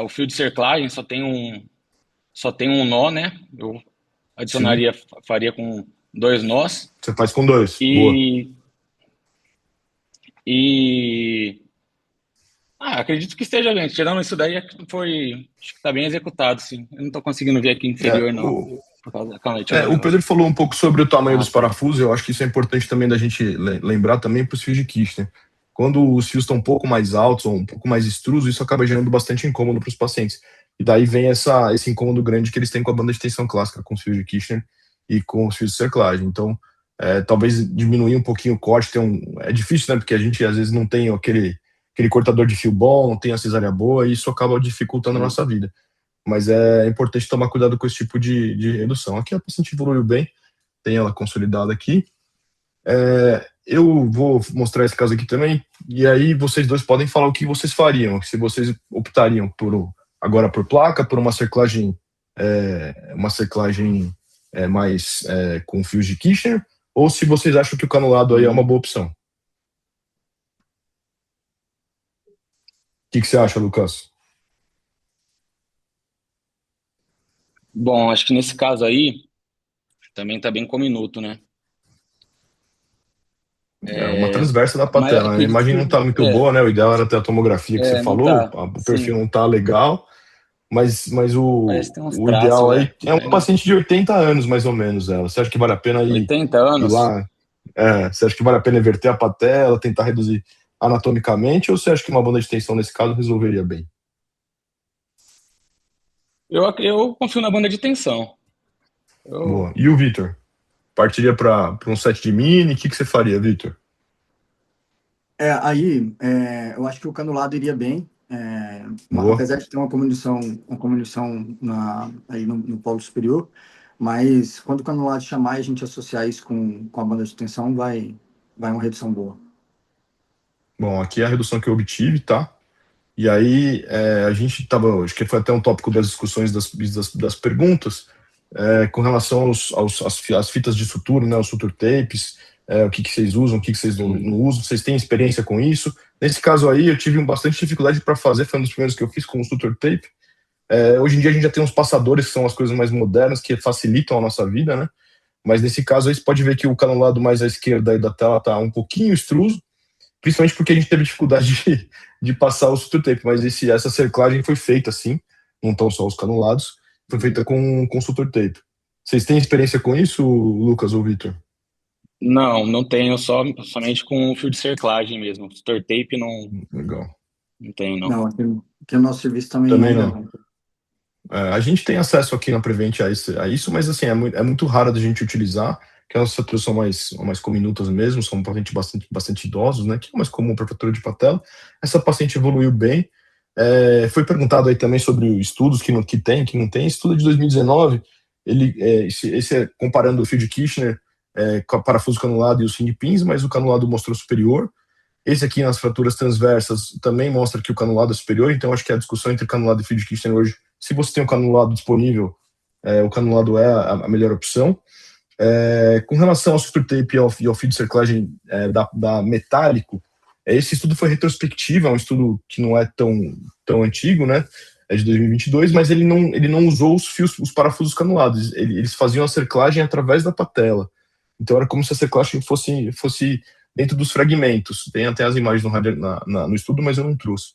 o fio de cerclagem só tem um nó, né? Eu adicionaria, faria com 2 nós. Você faz com 2. Boa. Acredito que esteja bem. Tirando isso daí, acho que está bem executado, sim. Eu não estou conseguindo ver aqui inferior, não. O Pedro falou um pouco sobre o tamanho dos parafusos. Eu acho que isso é importante também da gente lembrar também para os fios de Kirchner. Quando os fios estão um pouco mais altos ou um pouco mais extrusos, isso acaba gerando bastante incômodo para os pacientes. E daí vem esse incômodo grande que eles têm com a banda de tensão clássica, com os fios de Kirchner e com os fios de cerclagem. Então, talvez diminuir um pouquinho o corte. É difícil, né? Porque a gente às vezes não tem aquele cortador de fio bom, não tem a cesárea boa, e isso acaba dificultando a nossa vida. mas é importante tomar cuidado com esse tipo de redução. Aqui a paciente evoluiu bem, tem ela consolidada aqui. Eu vou mostrar esse caso aqui também, e aí vocês dois podem falar o que vocês fariam, se vocês optariam agora por placa, por uma cerclagem mais com fios de Kirchner, ou se vocês acham que o canulado aí é uma boa opção. O que você acha, Lucas? Bom, acho que nesse caso aí também tá bem com minuto, né? Uma transversa da Mas patela, né? A acredito imagem não tá muito boa, né? O ideal era ter a tomografia que você não falou, tá, o perfil sim. não tá legal, mas Parece que tem uns o traços, ideal aí né? é uma paciente de 80 anos, mais ou menos, ela. Você acha que vale a pena ir 80 anos? lá? Você acha que vale a pena inverter a patela, tentar reduzir anatomicamente, ou você acha que uma banda de tensão nesse caso resolveria bem? Eu confio na banda de tensão. Boa. E o Vitor? Partiria para um set de mini? O que você faria, Vitor? Eu acho que o canulado iria bem, Boa. apesar de ter uma comunicação aí no polo superior, mas quando o canulado chamar e a gente associar isso com a banda de tensão, vai uma redução boa. Bom, aqui é a redução que eu obtive, tá? E aí, a gente estava, acho que foi até um tópico das discussões das perguntas, com relação às fitas de sutura, né, os suture tapes, o que vocês usam, o que vocês não usam, vocês têm experiência com isso? Nesse caso aí, eu tive bastante dificuldade para fazer, foi um dos primeiros que eu fiz com o suture tape. Hoje em dia a gente já tem uns passadores, que são as coisas mais modernas, que facilitam a nossa vida, né? Mas nesse caso aí, você pode ver que o canulado mais à esquerda aí da tela está um pouquinho extruso, principalmente porque a gente teve dificuldade de passar o suture tape, mas essa cerclagem foi feita assim, não estão só os canulados, foi feita com suture tape. Vocês têm experiência com isso, Lucas ou Vitor? Não tenho, somente com o fio de cerclagem mesmo. Suture tape Legal. não tenho, não. Não, aqui o nosso serviço também ainda não. A gente tem acesso aqui na Prevent a isso, mas assim, é muito raro da gente utilizar, que as fraturas são mais cominutas mesmo, são pacientes bastante idosos, né, que é mais comum para fratura de patela. Essa paciente evoluiu bem. Foi perguntado aí também sobre estudos que não tem. Estudo de 2019, comparando o fio de Kirchner com o parafuso canulado e os ring pins, mas o canulado mostrou superior. Esse aqui nas fraturas transversas também mostra que o canulado é superior, então acho que a discussão entre canulado e fio de Kirchner hoje, se você tem o canulado disponível, o canulado é a melhor opção. Com relação ao suture tape e ao fio de cerclagem da metálico, esse estudo foi retrospectivo, é um estudo que não é tão antigo, né? É de 2022, mas ele não usou os parafusos canulados, eles faziam a cerclagem através da patela. Então era como se a cerclagem fosse dentro dos fragmentos. Tem até as imagens no estudo, mas eu não trouxe.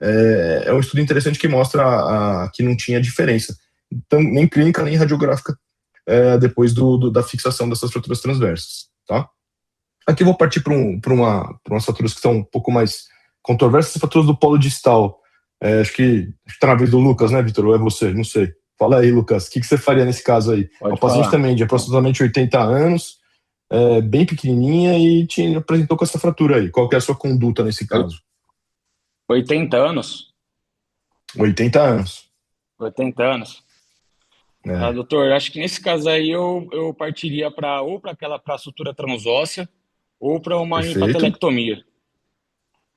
É um estudo interessante que mostra que não tinha diferença, então, nem clínica nem radiográfica, depois da fixação dessas fraturas transversas. Tá? Aqui eu vou partir para umas fraturas que são um pouco mais controversas, as fraturas do polo distal. Acho que está na vez do Lucas, né, Vitor? Ou é você? Não sei. Fala aí, Lucas, o que você faria nesse caso aí? Pode Uma paciente falar. também de aproximadamente 80 anos, bem pequenininha e apresentou com essa fratura aí. Qual que é a sua conduta nesse caso? 80 anos? 80 anos. 80 anos. Doutor, acho que nesse caso aí eu partiria para a sutura transóssea ou para uma hemipatelectomia.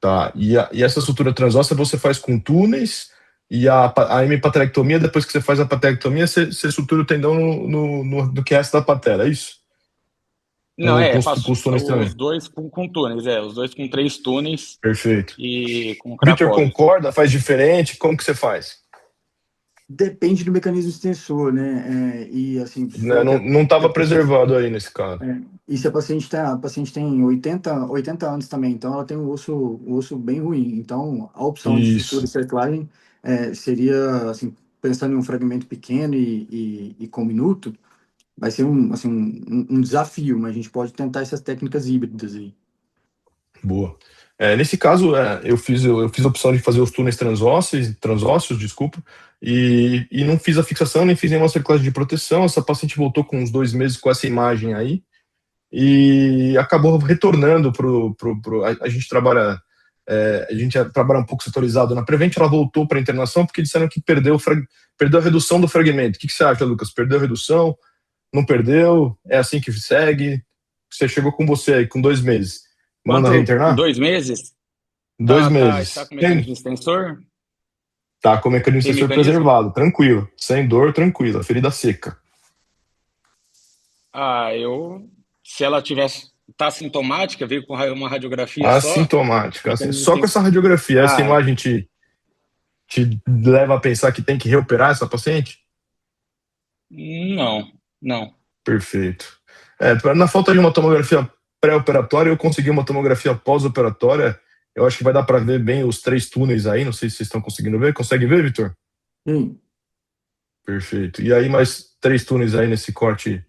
Tá, e essa sutura transóssea você faz com túneis, e a hemipatelectomia, depois que você faz a patelectomia, você sutura o tendão do que resta da patela, é isso? Não, com os túneis também. Os dois com túneis, os dois com 3 túneis. Perfeito. E com Vitor crapóide. concorda? Faz diferente? Como que você faz? Depende do mecanismo extensor, né? E assim, não estava preservado aí nesse caso. E se a paciente tem 80 anos também, então ela tem o osso bem ruim. Então, a opção de sutura e cerclagem seria, assim, pensando em um fragmento pequeno e com minuto, vai ser um desafio, mas a gente pode tentar essas técnicas híbridas aí. Boa. Nesse caso, eu fiz a opção de fazer os túneis transósseos, desculpa, e não fiz a fixação, nem fiz nenhuma cerclagem de proteção. Essa paciente voltou com uns 2 meses com essa imagem aí, e acabou retornando a gente trabalha a gente trabalha um pouco setorizado na Prevent, ela voltou para a internação porque disseram que perdeu a redução do fragmento. O que você acha, Lucas? Perdeu a redução? Não perdeu? É assim que segue? Você chegou com você aí, com 2 meses. Manda reinternar? 2 meses? 2 meses. Está com mecanismo extensor? Tá com o mecanismo extensor preservado, tranquilo. Sem dor, tranquila. Ferida seca. Se ela tá sintomática, veio com uma radiografia assintomática. Só com essa radiografia, essa imagem te leva a pensar que tem que reoperar essa paciente? Não. Perfeito. Na falta de uma tomografia pré-operatória, eu consegui uma tomografia pós-operatória. Eu acho que vai dar para ver bem os 3 túneis aí. Não sei se vocês estão conseguindo ver. Consegue ver, Vitor? Sim. Perfeito. E aí mais 3 túneis aí nesse corte,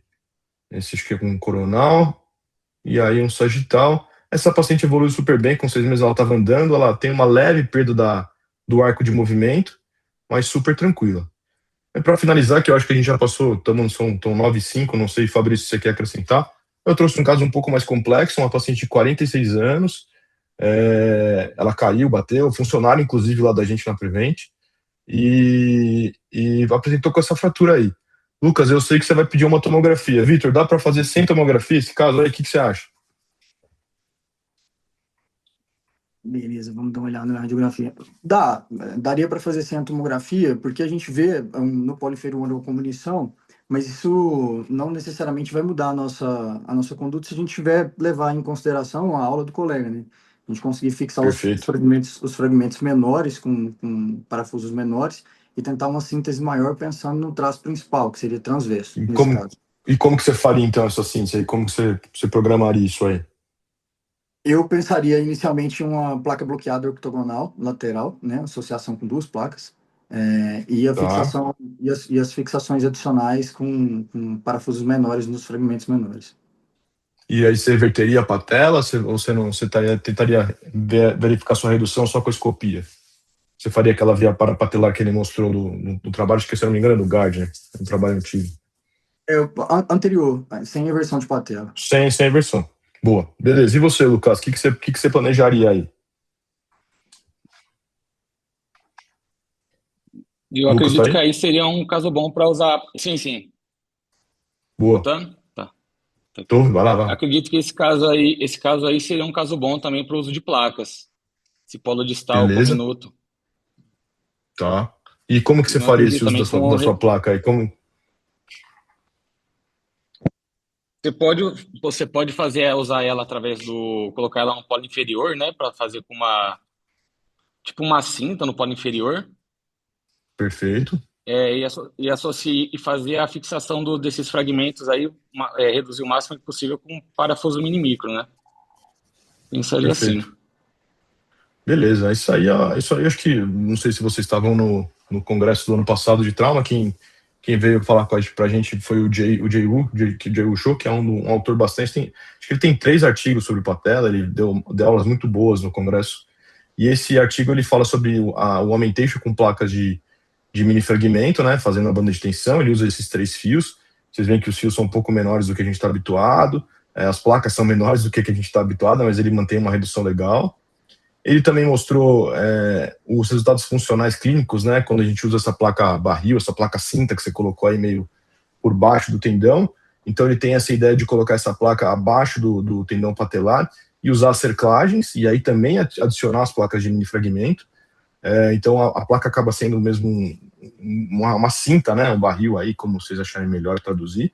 esse acho que é com coronal. E aí um sagital. Essa paciente evoluiu super bem, com 6 meses ela estava andando, ela tem uma leve perda do arco de movimento, mas super tranquila. Para finalizar, que eu acho que a gente já passou, estamos no 9,5, não sei, Fabrício, se você quer acrescentar. Eu trouxe um caso um pouco mais complexo, uma paciente de 46 anos, ela caiu, bateu, funcionário inclusive lá da gente na Prevent, e apresentou com essa fratura aí. Lucas, eu sei que você vai pedir uma tomografia. Vitor, dá para fazer sem tomografia esse caso aí? O que você acha? Beleza, vamos dar uma olhada na radiografia. Daria para fazer sem a tomografia, porque a gente vê no polifero uma neurocomunição, mas isso não necessariamente vai mudar a nossa conduta se a gente tiver levar em consideração a aula do colega, né? A gente conseguir fixar os fragmentos menores com parafusos menores e tentar uma síntese maior pensando no traço principal, que seria transverso, nesse caso. E como que você faria, então, essa síntese aí? Como que você programaria isso aí? Eu pensaria inicialmente em uma placa bloqueada ortogonal lateral, né, associação com 2 placas, e a fixação e as fixações adicionais com parafusos menores nos fragmentos menores. E aí você reverteria a patela, ou você tentaria verificar sua redução só com a escopia? Você faria aquela via parapatelar que ele mostrou no trabalho, acho que, se eu não me engano, é do Gardner, um trabalho antigo. Anterior, sem inversão de patela. Sem inversão. Boa. Beleza. E você, Lucas? O que você planejaria aí? Eu acredito que aí seria um caso bom para usar. Sim. Boa. Tá. Vai lá. Acredito que esse caso aí seria um caso bom também para o uso de placas. Esse polo distal com minuto. Tá. E como que você faria esse uso da sua placa aí? Você pode usar ela através colocar ela no polo inferior, né, para fazer com uma cinta no polo inferior. Perfeito. E fazer a fixação desses fragmentos aí, reduzir o máximo possível com parafuso mini micro, né? Pensaria assim. Beleza, isso aí acho que, não sei se vocês estavam no congresso do ano passado de trauma, quem veio falar pra gente foi o Jay Woo Cho, que é um autor bastante, acho que ele tem 3 artigos sobre patela, ele deu aulas muito boas no congresso, e esse artigo ele fala sobre o augmentation com placas de mini fragmento, né, fazendo a banda de tensão. Ele usa esses 3 fios, vocês veem que os fios são um pouco menores do que a gente está habituado, as placas são menores do que a gente está habituado, mas ele mantém uma redução legal. Ele também mostrou os resultados funcionais clínicos, né, quando a gente usa essa placa barril, essa placa cinta que você colocou aí meio por baixo do tendão. Então ele tem essa ideia de colocar essa placa abaixo do tendão patelar e usar cerclagens, e aí também adicionar as placas de mini fragmento. Então a placa acaba sendo mesmo uma cinta, né, um barril aí, como vocês acharem melhor traduzir.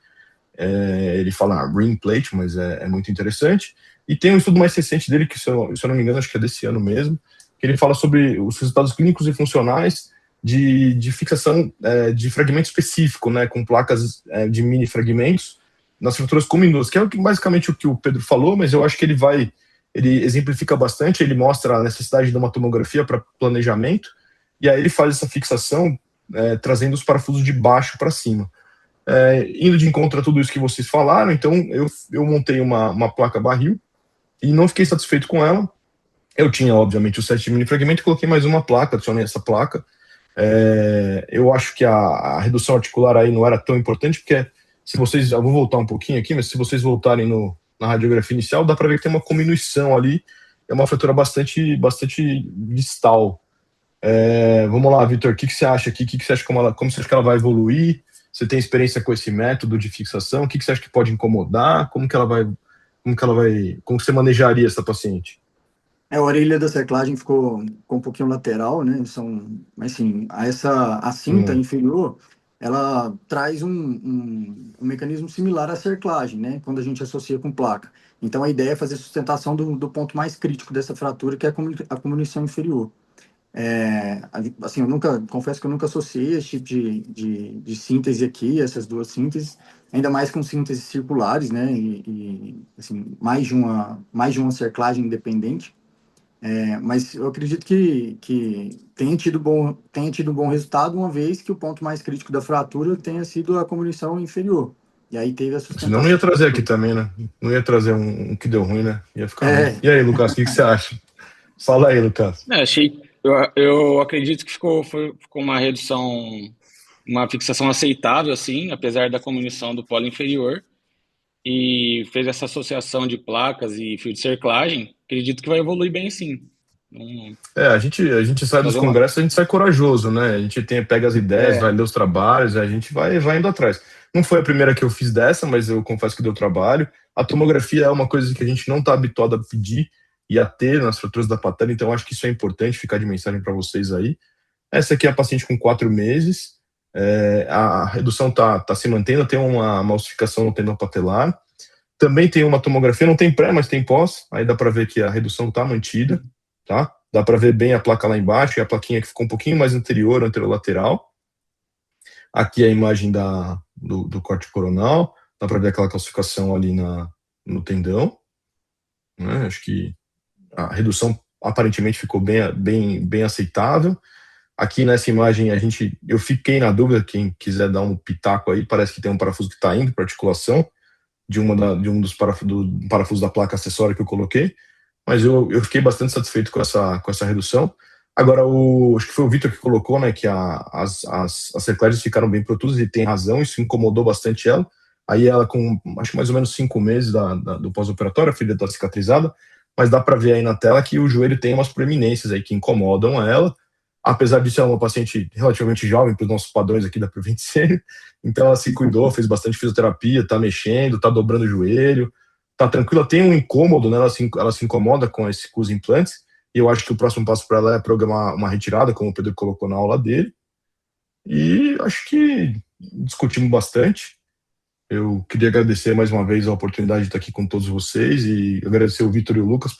Ele fala ring plate, mas é muito interessante. E tem um estudo mais recente dele, que se eu não me engano, acho que é desse ano mesmo, que ele fala sobre os resultados clínicos e funcionais de fixação de fragmento específico, né, com placas de mini fragmentos nas fraturas cominutas, que é basicamente o que o Pedro falou, mas eu acho que ele exemplifica bastante, ele mostra a necessidade de uma tomografia para planejamento, e aí ele faz essa fixação trazendo os parafusos de baixo para cima. Indo de encontro a tudo isso que vocês falaram, então eu montei uma placa barril e não fiquei satisfeito com ela. Eu tinha, obviamente, o 7 mini fragmento e coloquei mais uma placa, adicionei essa placa. Eu acho que a redução articular aí não era tão importante, porque eu vou voltar um pouquinho aqui, mas se vocês voltarem na radiografia inicial, dá para ver que tem uma cominuição ali, é uma fratura bastante distal. Vamos lá, Vitor, o que você acha aqui? Como você acha que ela vai evoluir? Você tem experiência com esse método de fixação? O que você acha que pode incomodar? Como você manejaria essa paciente? A orelha da cerclagem ficou um pouquinho lateral, né? Assim, a cinta inferior, ela traz um mecanismo similar à cerclagem, né? Quando a gente associa com placa. Então, a ideia é fazer sustentação do ponto mais crítico dessa fratura, que é a comunicação inferior. Assim, confesso que eu nunca associei esse tipo de síntese aqui, essas duas sínteses, ainda mais com sínteses circulares, né? Assim, mais de uma cerclagem independente. Mas eu acredito que tenha tido um bom resultado, uma vez que o ponto mais crítico da fratura tenha sido a comunicação inferior. E aí teve a Senão não sustentação. ia trazer aqui também, né? Não ia trazer um que deu ruim, né? Ia ficar ruim. E aí, Lucas, o que você acha? Fala aí, Lucas. Eu acredito que ficou uma redução, uma fixação aceitável, assim, apesar da comunicação do polo inferior, e fez essa associação de placas e fio de cerclagem. Acredito que vai evoluir bem, sim. A gente sai dos congressos, a gente sai corajoso, né? A gente pega as ideias, vai ler os trabalhos, a gente vai indo atrás. Não foi a primeira que eu fiz dessa, mas eu confesso que deu trabalho. A tomografia é uma coisa que a gente não está habituado a pedir e a ter nas fraturas da patela, então acho que isso é importante, ficar de mensagem para vocês aí. Essa aqui é a paciente com 4 meses, a redução tá se mantendo, tem uma ossificação no tendão patelar. Também tem uma tomografia, não tem pré, mas tem pós, aí dá para ver que a redução está mantida, tá? Dá para ver bem a placa lá embaixo e a plaquinha que ficou um pouquinho mais anterolateral. Aqui é a imagem do corte coronal, dá para ver aquela calcificação ali no tendão, né? Acho que a redução aparentemente ficou bem aceitável. Aqui nessa imagem eu fiquei na dúvida, quem quiser dar um pitaco aí, parece que tem um parafuso que está indo para articulação de um dos parafusos da placa acessória que eu coloquei, mas eu fiquei bastante satisfeito com essa redução. Agora, acho que foi o Vitor que colocou, né, que as cerclagens ficaram bem protusas, e tem razão, isso incomodou bastante ela. Aí ela com, acho que mais ou menos 5 meses do pós-operatório, a ferida está cicatrizada, mas dá para ver aí na tela que o joelho tem umas proeminências aí que incomodam ela. Apesar disso, ela é uma paciente relativamente jovem para os nossos padrões aqui da Prevent Senior, então ela se cuidou, fez bastante fisioterapia, tá mexendo, tá dobrando o joelho, tá tranquila, tem um incômodo, né? Ela se incomoda com os implantes, e eu acho que o próximo passo para ela é programar uma retirada, como o Pedro colocou na aula dele, e acho que discutimos bastante. Eu queria agradecer mais uma vez a oportunidade de estar aqui com todos vocês, e agradecer o Vitor e o Lucas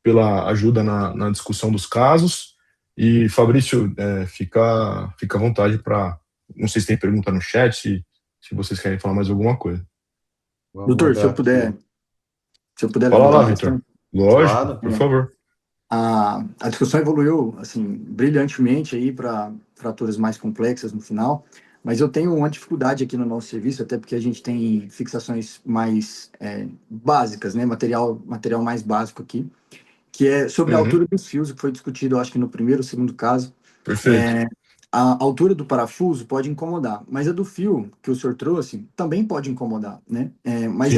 pela ajuda na discussão dos casos. E, Fabrício, fica à vontade para... Não sei se tem pergunta no chat, se vocês querem falar mais alguma coisa. Doutor, se eu puder Fala lá, Vitor. Lógico, claro, por favor. A discussão evoluiu assim, brilhantemente aí para fraturas mais complexas no final, mas eu tenho uma dificuldade aqui no nosso serviço, até porque a gente tem fixações mais básicas, né? Material mais básico aqui, que é sobre a altura dos fios, que foi discutido, acho que no primeiro ou segundo caso. Perfeito. A altura do parafuso pode incomodar, mas a do fio que o senhor trouxe também pode incomodar, né? Mas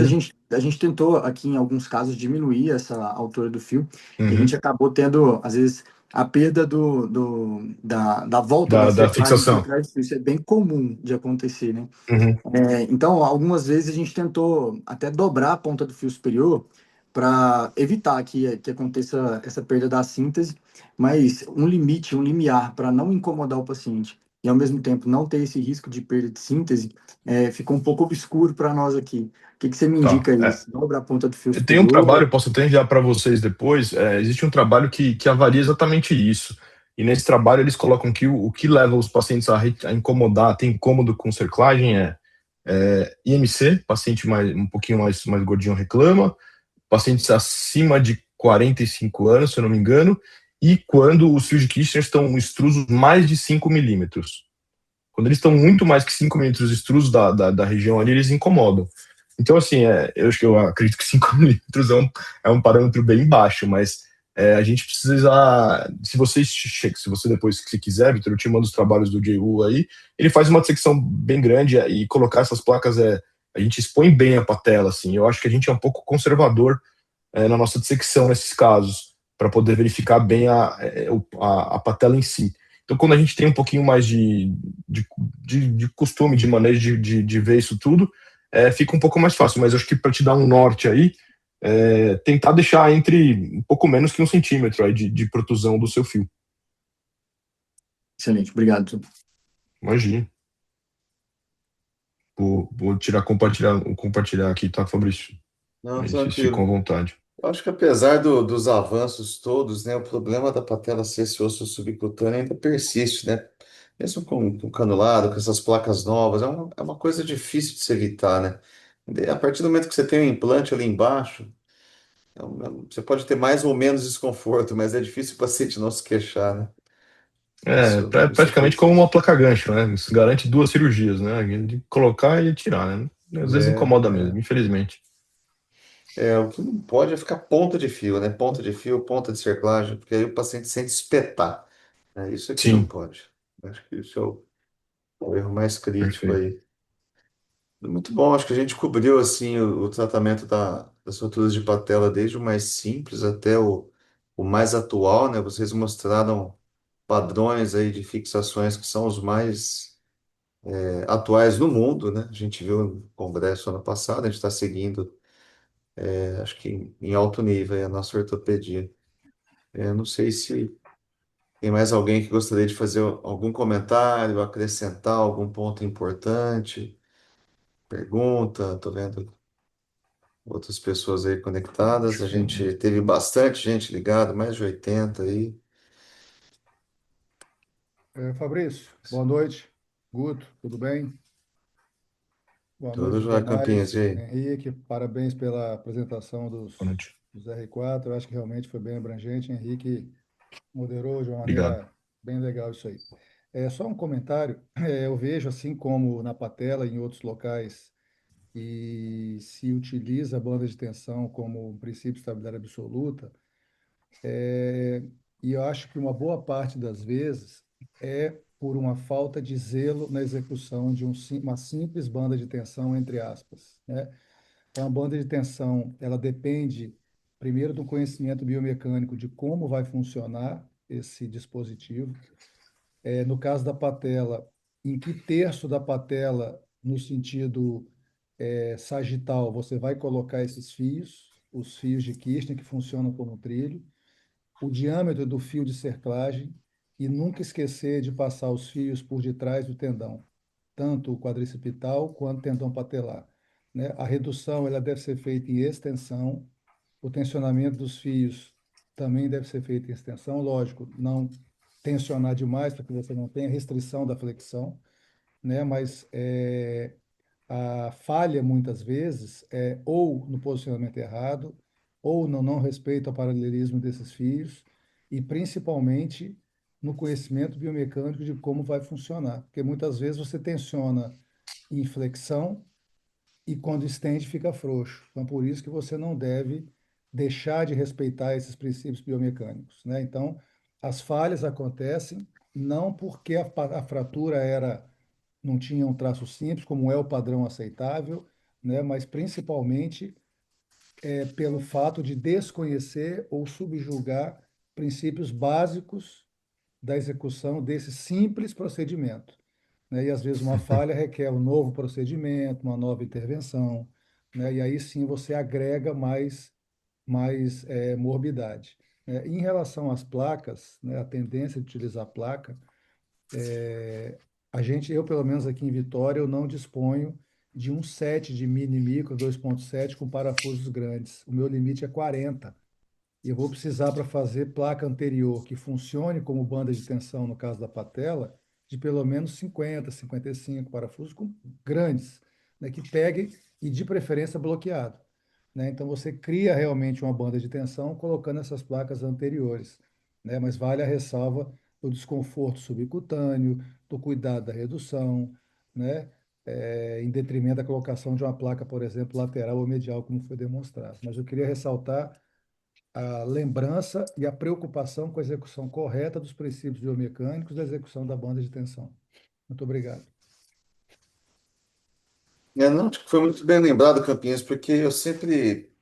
a gente tentou aqui em alguns casos diminuir essa altura do fio, e a gente acabou tendo, às vezes, a perda da volta da fixação. Isso é bem comum de acontecer, né? Então, algumas vezes a gente tentou até dobrar a ponta do fio superior para evitar que aconteça essa perda da síntese, mas um limiar para não incomodar o paciente e ao mesmo tempo não ter esse risco de perda de síntese, ficou um pouco obscuro para nós aqui. O que você me indica aí? Dobra a ponta do fio superior? Tem um trabalho, posso até enviar para vocês depois, existe um trabalho que avalia exatamente isso, e nesse trabalho eles colocam que o que leva os pacientes a incomodar, ter incômodo com cerclagem IMC, paciente um pouquinho mais gordinho reclama, pacientes acima de 45 anos, se eu não me engano, e quando os fios de Kirchner estão extrusos mais de 5 milímetros. Quando eles estão muito mais que 5 milímetros extrusos da região ali, eles incomodam. Então, assim, eu acredito que 5 milímetros é um parâmetro bem baixo, mas a gente precisa... Se você depois, se quiser, Vitor, eu te mando os trabalhos do JU aí, ele faz uma dissecção bem grande, e colocar essas placas, a gente expõe bem a patela, assim. Eu acho que a gente é um pouco conservador na nossa dissecção nesses casos, para poder verificar bem a patela em si. Então, quando a gente tem um pouquinho mais de, de costume, de manejo de ver isso tudo, fica um pouco mais fácil. Mas eu acho que para te dar um norte aí, tentar deixar entre um pouco menos que 1 centímetro aí de protusão do seu fio. Excelente, obrigado. Imagina. Vou compartilhar aqui, tá, Fabrício? Não, Aí vocês ficam à tranquilo. vontade. Eu acho que apesar dos avanços todos, né, o problema da patela ser esse osso subcutâneo ainda persiste, né? Mesmo com canulado, com essas placas novas, é uma coisa difícil de se evitar, né? A partir do momento que você tem um implante ali embaixo, você pode ter mais ou menos desconforto, mas é difícil o paciente não se queixar, né? Isso Praticamente como persiste. uma placa-gancho, né? Isso garante 2 cirurgias, né? De colocar e tirar, né? Às vezes É, incomoda mesmo, é. infelizmente. O que não pode é ficar ponta de fio, né? Ponta de fio, ponta de cerclagem, porque aí o paciente sente espetar. Isso aqui não Sim, pode. Acho que isso é o erro mais crítico perfeito. aí. Muito bom, acho que a gente cobriu assim o tratamento das fraturas de patela, desde o mais simples até o mais atual, né? Vocês mostraram padrões aí de fixações que são os mais atuais no mundo, né? A gente viu no congresso ano passado, a gente está seguindo, acho que em alto nível aí a nossa ortopedia. Não sei se tem mais alguém que gostaria de fazer algum comentário, acrescentar algum ponto importante, pergunta, tô vendo outras pessoas aí conectadas. Acho A que gente teve bastante gente ligada, mais de 80 aí. Fabrício, boa noite. Guto, tudo bem? Boa noite Tudo aos já, Campinhas, demais. e aí? Henrique, parabéns pela apresentação boa noite. dos R4. Eu acho que realmente foi bem abrangente. Henrique moderou de uma Obrigado. maneira bem legal isso aí. Só um comentário. Eu vejo, assim como na patela e em outros locais, e se utiliza a banda de tensão como um princípio de estabilidade absoluta, é, e eu acho que uma boa parte das vezes é por uma falta de zelo na execução de uma simples banda de tensão, entre aspas, né? Então, a banda de tensão, ela depende, primeiro, do conhecimento biomecânico de como vai funcionar esse dispositivo. No caso da patela, em que terço da patela, no sentido sagital, você vai colocar esses fios, os fios de Kirchner, que funcionam como trilho, o diâmetro do fio de cerclagem e nunca esquecer de passar os fios por detrás do tendão, tanto o quadricipital quanto o tendão patelar, né? A redução ela deve ser feita em extensão, o tensionamento dos fios também deve ser feito em extensão, lógico, não tensionar demais para que você não tenha restrição da flexão, né? Mas a falha, muitas vezes, é ou no posicionamento errado, ou no não respeito ao paralelismo desses fios, e principalmente no conhecimento biomecânico de como vai funcionar. Porque muitas vezes você tensiona em flexão e quando estende fica frouxo. Então, por isso que você não deve deixar de respeitar esses princípios biomecânicos, né? Então, as falhas acontecem não porque a fratura não tinha um traço simples, como é o padrão aceitável, né? Mas principalmente pelo fato de desconhecer ou subjugar princípios básicos da execução desse simples procedimento, né? E às vezes uma falha requer um novo procedimento, uma nova intervenção, né? E aí sim você agrega mais morbidade, né? Em relação às placas, né, a tendência de utilizar placa, eu pelo menos aqui em Vitória, eu não disponho de um set de mini micro 2.7 com parafusos grandes. O meu limite é 40. E eu vou precisar, para fazer placa anterior que funcione como banda de tensão, no caso da patela, de pelo menos 50, 55 parafusos grandes, né, que peguem e, de preferência, bloqueado, né? Então, você cria realmente uma banda de tensão colocando essas placas anteriores, né? Mas vale a ressalva do desconforto subcutâneo, do cuidado da redução, né? Em detrimento da colocação de uma placa, por exemplo, lateral ou medial, como foi demonstrado. Mas eu queria ressaltar a lembrança e a preocupação com a execução correta dos princípios biomecânicos da execução da banda de tensão. Muito obrigado. Não, acho que foi muito bem lembrado, Campinhas, porque eu sempre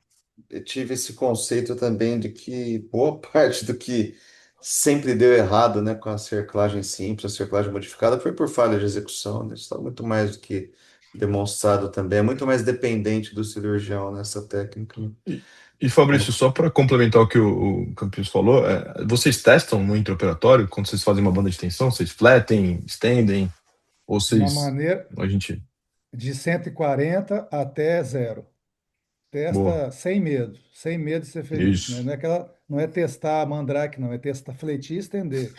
eu tive esse conceito também de que boa parte do que sempre deu errado, né, com a cerclagem simples, a cerclagem modificada, foi por falha de execução, né? Isso está muito mais do que demonstrado também, é muito mais dependente do cirurgião nessa técnica, né? E Fabrício, só para complementar o que o Campos falou, vocês testam no intraoperatório, quando vocês fazem uma banda de tensão, vocês fletem, estendem, ou Uma vocês, maneira a gente, de 140 até zero. boa, Testa sem medo de ser feliz, né? isso, Não é aquela, não é testar mandrake, não, é testar fletir e estender.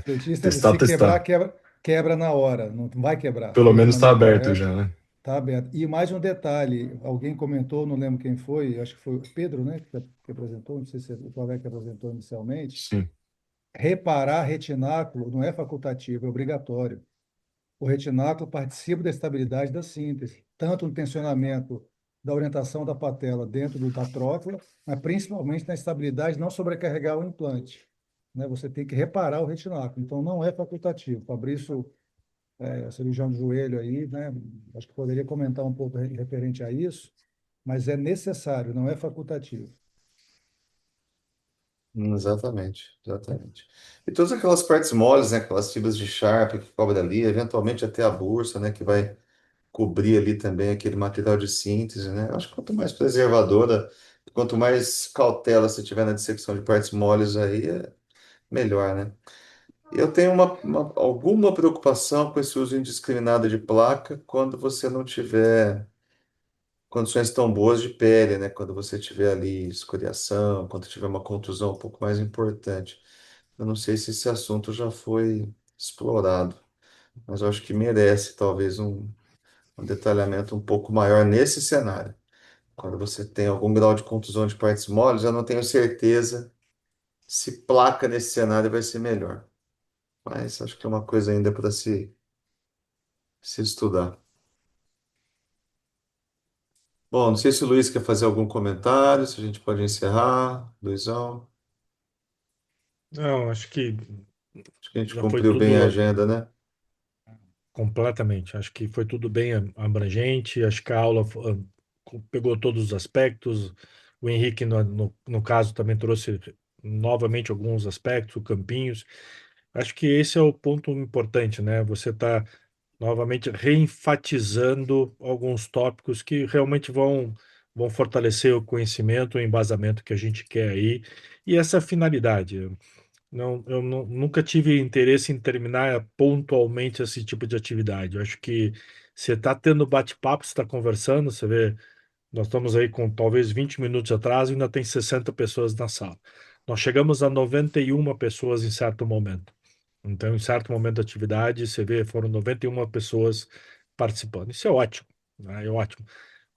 Fletir e estender. testar, Se quebrar, testar, quebra na hora, não vai quebrar, pelo feito de menos está maneira aberto correta, já, né? tá aberto. E mais um detalhe, alguém comentou, não lembro quem foi, acho que foi o Pedro, né, que apresentou, não sei se é o colega que apresentou inicialmente, Sim, reparar retináculo não é facultativo, é obrigatório. O retináculo participa da estabilidade da síntese, tanto no tensionamento da orientação da patela dentro da trófila, mas principalmente na estabilidade, não sobrecarregar o implante. Né? Você tem que reparar o retináculo, então não é facultativo. Fabrício, cirurgião de joelho aí, né? Acho que poderia comentar um pouco referente a isso, mas é necessário, não é facultativo. Exatamente, exatamente. E todas aquelas partes moles, né, aquelas fibras de Sharp que cobre ali, eventualmente até a bursa, né, que vai cobrir ali também aquele material de síntese, né? Eu acho que quanto mais preservadora, quanto mais cautela você tiver na dissecção de partes moles aí, melhor, né? Eu tenho alguma preocupação com esse uso indiscriminado de placa quando você não tiver condições tão boas de pele, né? Quando você tiver ali escoriação, quando tiver uma contusão um pouco mais importante. Eu não sei se esse assunto já foi explorado, mas eu acho que merece talvez um detalhamento um pouco maior nesse cenário. Quando você tem algum grau de contusão de partes moles, eu não tenho certeza se placa nesse cenário vai ser melhor. Mas acho que é uma coisa ainda para se estudar. Bom, não sei se o Luiz quer fazer algum comentário, se a gente pode encerrar. Luizão, Não, acho que acho que a gente já foi cumpriu bem a tudo agenda, né? completamente. Acho que foi tudo bem abrangente. Acho que a aula pegou todos os aspectos. O Henrique, no caso, também trouxe novamente alguns aspectos, o Campinhos. Acho que esse é o ponto importante, né? Você está novamente reenfatizando alguns tópicos que realmente vão fortalecer o conhecimento, o embasamento que a gente quer aí, e essa finalidade. Não, nunca tive interesse em terminar pontualmente esse tipo de atividade. Eu acho que você está tendo bate-papo, você está conversando, você vê, nós estamos aí com talvez 20 minutos atrás e ainda tem 60 pessoas na sala. Nós chegamos a 91 pessoas em certo momento. Então, em certo momento da atividade, você vê, foram 91 pessoas participando. Isso é ótimo, né? É ótimo.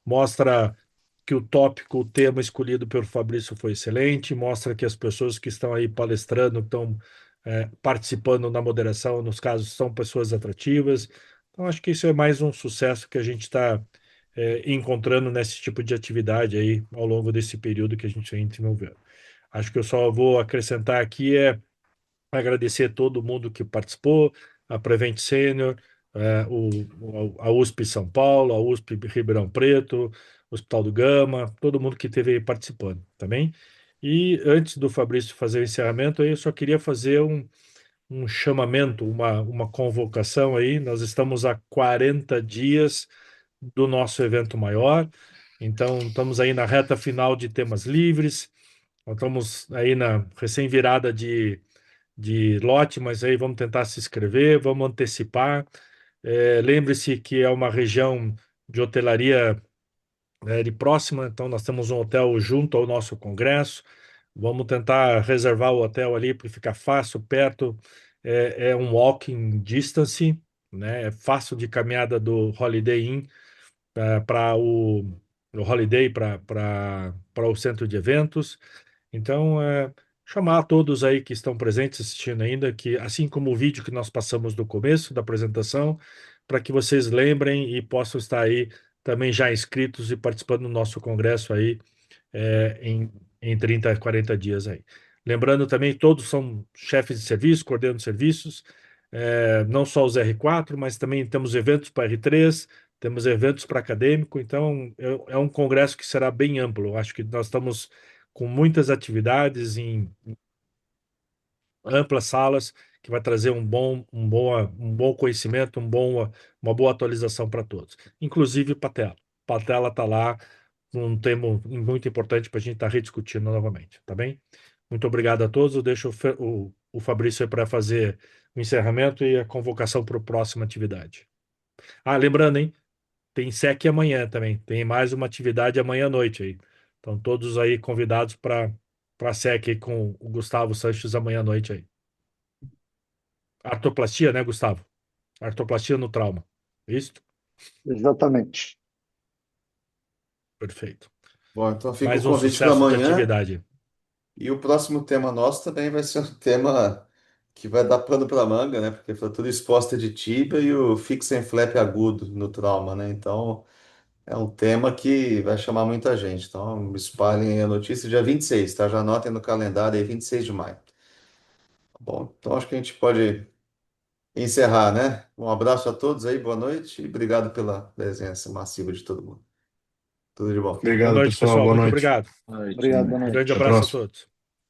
Mostra que o tópico, o tema escolhido pelo Fabrício foi excelente, mostra que as pessoas que estão aí palestrando, estão participando na moderação, nos casos, são pessoas atrativas. Então, acho que isso é mais um sucesso que a gente está encontrando nesse tipo de atividade aí ao longo desse período que a gente vem desenvolvendo. Acho que eu só vou acrescentar aqui agradecer todo mundo que participou, a Prevent Senior, a USP São Paulo, a USP Ribeirão Preto, o Hospital do Gama, todo mundo que esteve aí participando, tá bem? E antes do Fabrício fazer o encerramento, eu só queria fazer um chamamento, uma convocação aí. Nós estamos há 40 dias do nosso evento maior, então estamos aí na reta final de temas livres, nós estamos aí na recém-virada de lote, mas aí vamos tentar se inscrever, vamos antecipar. Lembre-se que é uma região de hotelaria de próxima, então nós temos um hotel junto ao nosso congresso. Vamos tentar reservar o hotel ali para ficar fácil, perto. É um walking distance, né? É fácil de caminhada do Holiday Inn para o Holiday para o centro de eventos. Então, chamar a todos aí que estão presentes assistindo ainda, que assim como o vídeo que nós passamos no começo da apresentação, para que vocês lembrem e possam estar aí também já inscritos e participando do nosso congresso aí em 30 a 40 dias aí. Lembrando também, todos são chefes de serviço, coordenam serviços, não só os R4, mas também temos eventos para R3, temos eventos para acadêmico, então é um congresso que será bem amplo. Eu acho que nós estamos com muitas atividades em amplas salas, que vai trazer um bom conhecimento, uma boa atualização para todos, inclusive Patela. Patela está lá com um tema muito importante para a gente estar rediscutindo novamente, tá bem? Muito obrigado a todos. Eu deixo o Fabrício aí para fazer o encerramento e a convocação para a próxima atividade. Ah, lembrando, hein? Tem SEC amanhã também. Tem mais uma atividade amanhã à noite aí. Então, todos aí convidados para a SEC aí com o Gustavo Sanches amanhã à noite aí. Artroplastia, né, Gustavo? Artroplastia no trauma. Isso? Exatamente. Perfeito. Bom, então fica o Mais um convite para sucesso de amanhã. atividade. E o próximo tema nosso também vai ser um tema que vai dar pano para manga, né? Porque fratura exposta de tíbia e o fix and flap agudo no trauma, né? Então, é um tema que vai chamar muita gente. Então, espalhem aí a notícia dia 26, tá? Já anotem no calendário aí, 26 de maio. Bom, então acho que a gente pode encerrar, né? Um abraço a todos aí, boa noite e obrigado pela presença massiva de todo mundo. Tudo de bom. Boa Obrigado, noite, pessoal. pessoal. Boa Muito noite. obrigado. Obrigado, boa Um noite. grande Até a abraço a próxima. todos.